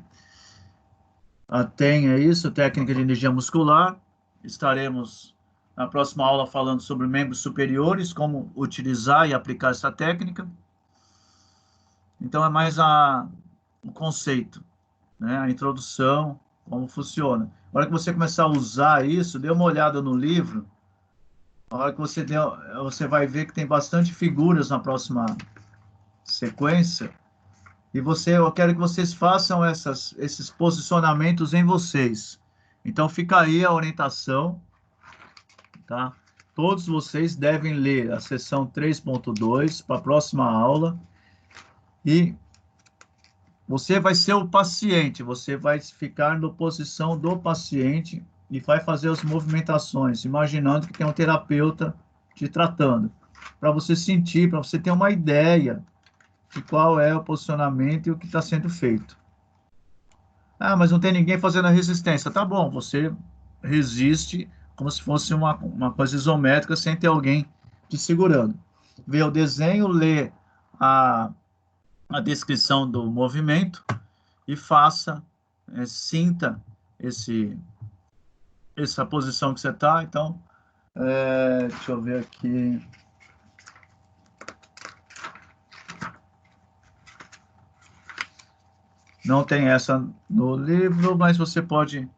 a TEM, é isso, técnica de energia muscular. Estaremos na próxima aula falando sobre membros superiores, como utilizar e aplicar essa técnica. Então, é mais o conceito, né? A introdução, como funciona. Na hora que você começar a usar isso, dê uma olhada no livro. Na hora que você vai ver que tem bastante figuras na próxima sequência. E eu quero que vocês façam esses posicionamentos em vocês. Então, fica aí a orientação, tá? Todos vocês devem ler a seção 3.2 para a próxima aula. E você vai ser o paciente, você vai ficar na posição do paciente e vai fazer as movimentações, imaginando que tem um terapeuta te tratando. Para você sentir, para você ter uma ideia de qual é o posicionamento e o que está sendo feito. Ah, mas não tem ninguém fazendo a resistência. Tá bom, você resiste como se fosse uma coisa isométrica, sem ter alguém te segurando. Vê o desenho, lê a descrição do movimento e sinta essa posição que você está. Então, deixa eu ver aqui. Não tem essa no livro, mas você pode...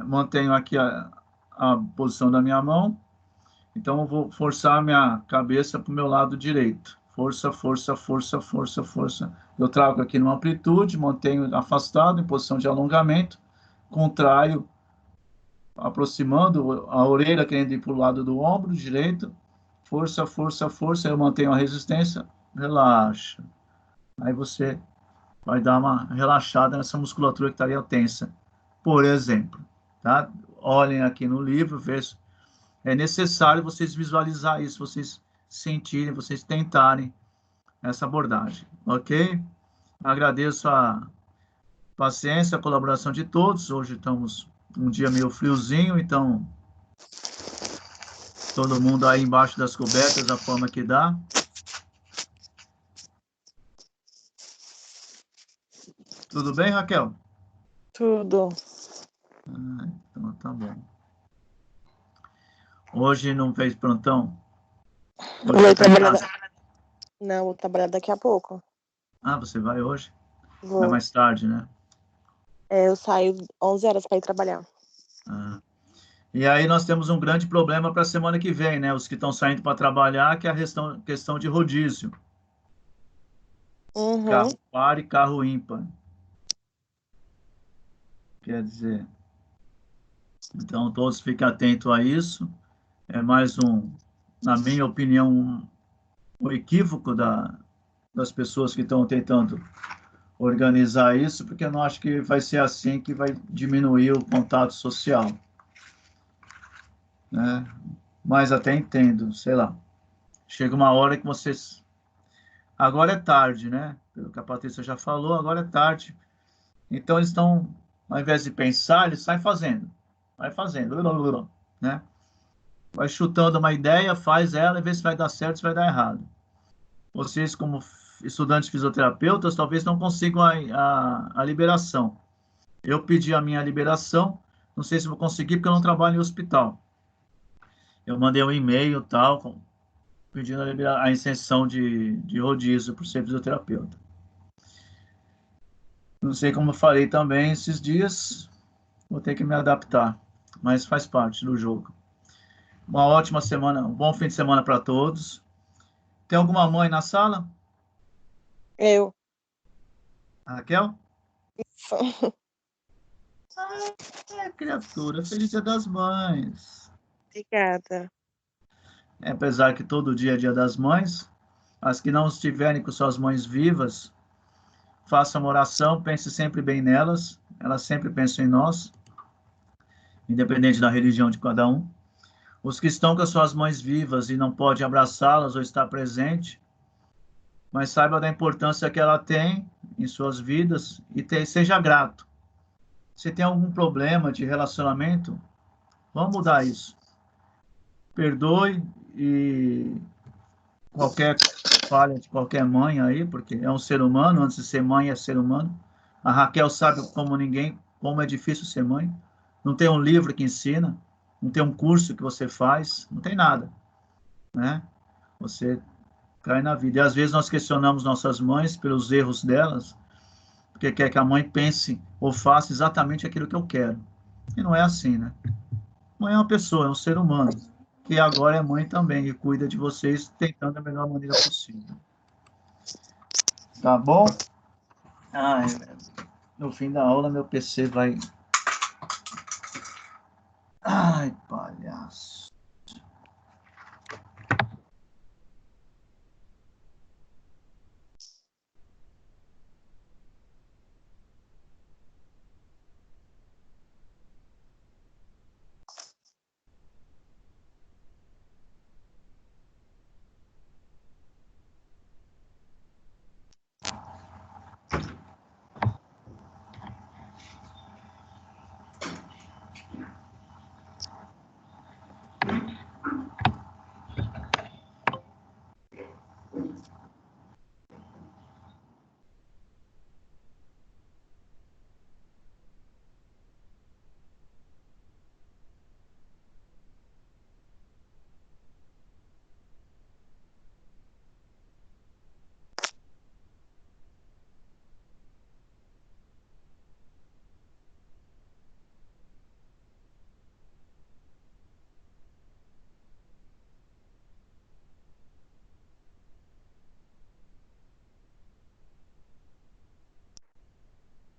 mantenho aqui a posição da minha mão. Então, eu vou forçar a minha cabeça para o meu lado direito. Força, força, força, força, força. Eu trago aqui numa amplitude, mantenho afastado, em posição de alongamento. Contraio, aproximando a orelha, querendo ir para o lado do ombro direito. Força, força, força. Eu mantenho a resistência. Relaxa. Aí você vai dar uma relaxada nessa musculatura que estaria tensa. Por exemplo, tá? Olhem aqui no livro, vejam. É necessário vocês visualizar isso, vocês sentirem, vocês tentarem essa abordagem, ok? Agradeço a paciência, a colaboração de todos. Hoje estamos um dia meio friozinho, então todo mundo aí embaixo das cobertas, da forma que dá. Tudo bem, Raquel? Tudo. Então tá bom. Hoje não fez plantão? Hoje Vou você tá em trabalhar. casa? Não, vou trabalhar daqui a pouco. Ah, você vai hoje? Vou. Vai mais tarde, né? Eu saio 11 horas para ir trabalhar. Ah. E aí nós temos um grande problema para a semana que vem, né? Os que estão saindo para trabalhar, que é a questão de rodízio. Uhum. Carro par e carro ímpar. Quer dizer... Então, todos fiquem atentos a isso. É mais na minha opinião, um equívoco das pessoas que estão tentando organizar isso, porque eu não acho que vai ser assim que vai diminuir o contato social, né? mas até entendo, sei lá. Chega uma hora que vocês. Agora é tarde, né? Pelo que a Patrícia já falou, agora é tarde. Então eles estão, ao invés de pensar, eles saem fazendo. Vai fazendo, né? Vai chutando uma ideia, faz ela e vê se vai dar certo, se vai dar errado. Vocês, como estudantes fisioterapeutas, talvez não consigam a liberação. Eu pedi a minha liberação, não sei se vou conseguir, porque eu não trabalho em hospital. Eu mandei um e-mail, tal, pedindo a isenção de rodízio para ser fisioterapeuta. Não sei como eu falei também esses dias, vou ter que me adaptar, mas faz parte do jogo. Uma ótima semana, um bom fim de semana para todos. Tem alguma mãe na sala? Eu. A Raquel? Criatura, feliz Dia das Mães. Obrigada. Apesar que todo dia é Dia das Mães, as que não estiverem com suas mães vivas, façam uma oração, pense sempre bem nelas, elas sempre pensam em nós, independente da religião de cada um. Os que estão com as suas mães vivas e não podem abraçá-las ou estar presente, mas saiba da importância que ela tem em suas vidas e seja grato. Se tem algum problema de relacionamento, vamos mudar isso. Perdoe e qualquer falha de qualquer mãe aí, porque é um ser humano, antes de ser mãe é ser humano. A Raquel sabe como ninguém, como é difícil ser mãe. Não tem um livro que ensina, não tem um curso que você faz, não tem nada, né? Você cai na vida. E às vezes nós questionamos nossas mães pelos erros delas, porque quer que a mãe pense ou faça exatamente aquilo que eu quero. E não é assim, né? Mãe é uma pessoa, é um ser humano, que agora é mãe também e cuida de vocês tentando da melhor maneira possível. Tá bom? Ai, no fim da aula meu PC vai. Ai, palhaço.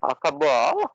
Acabou a aula?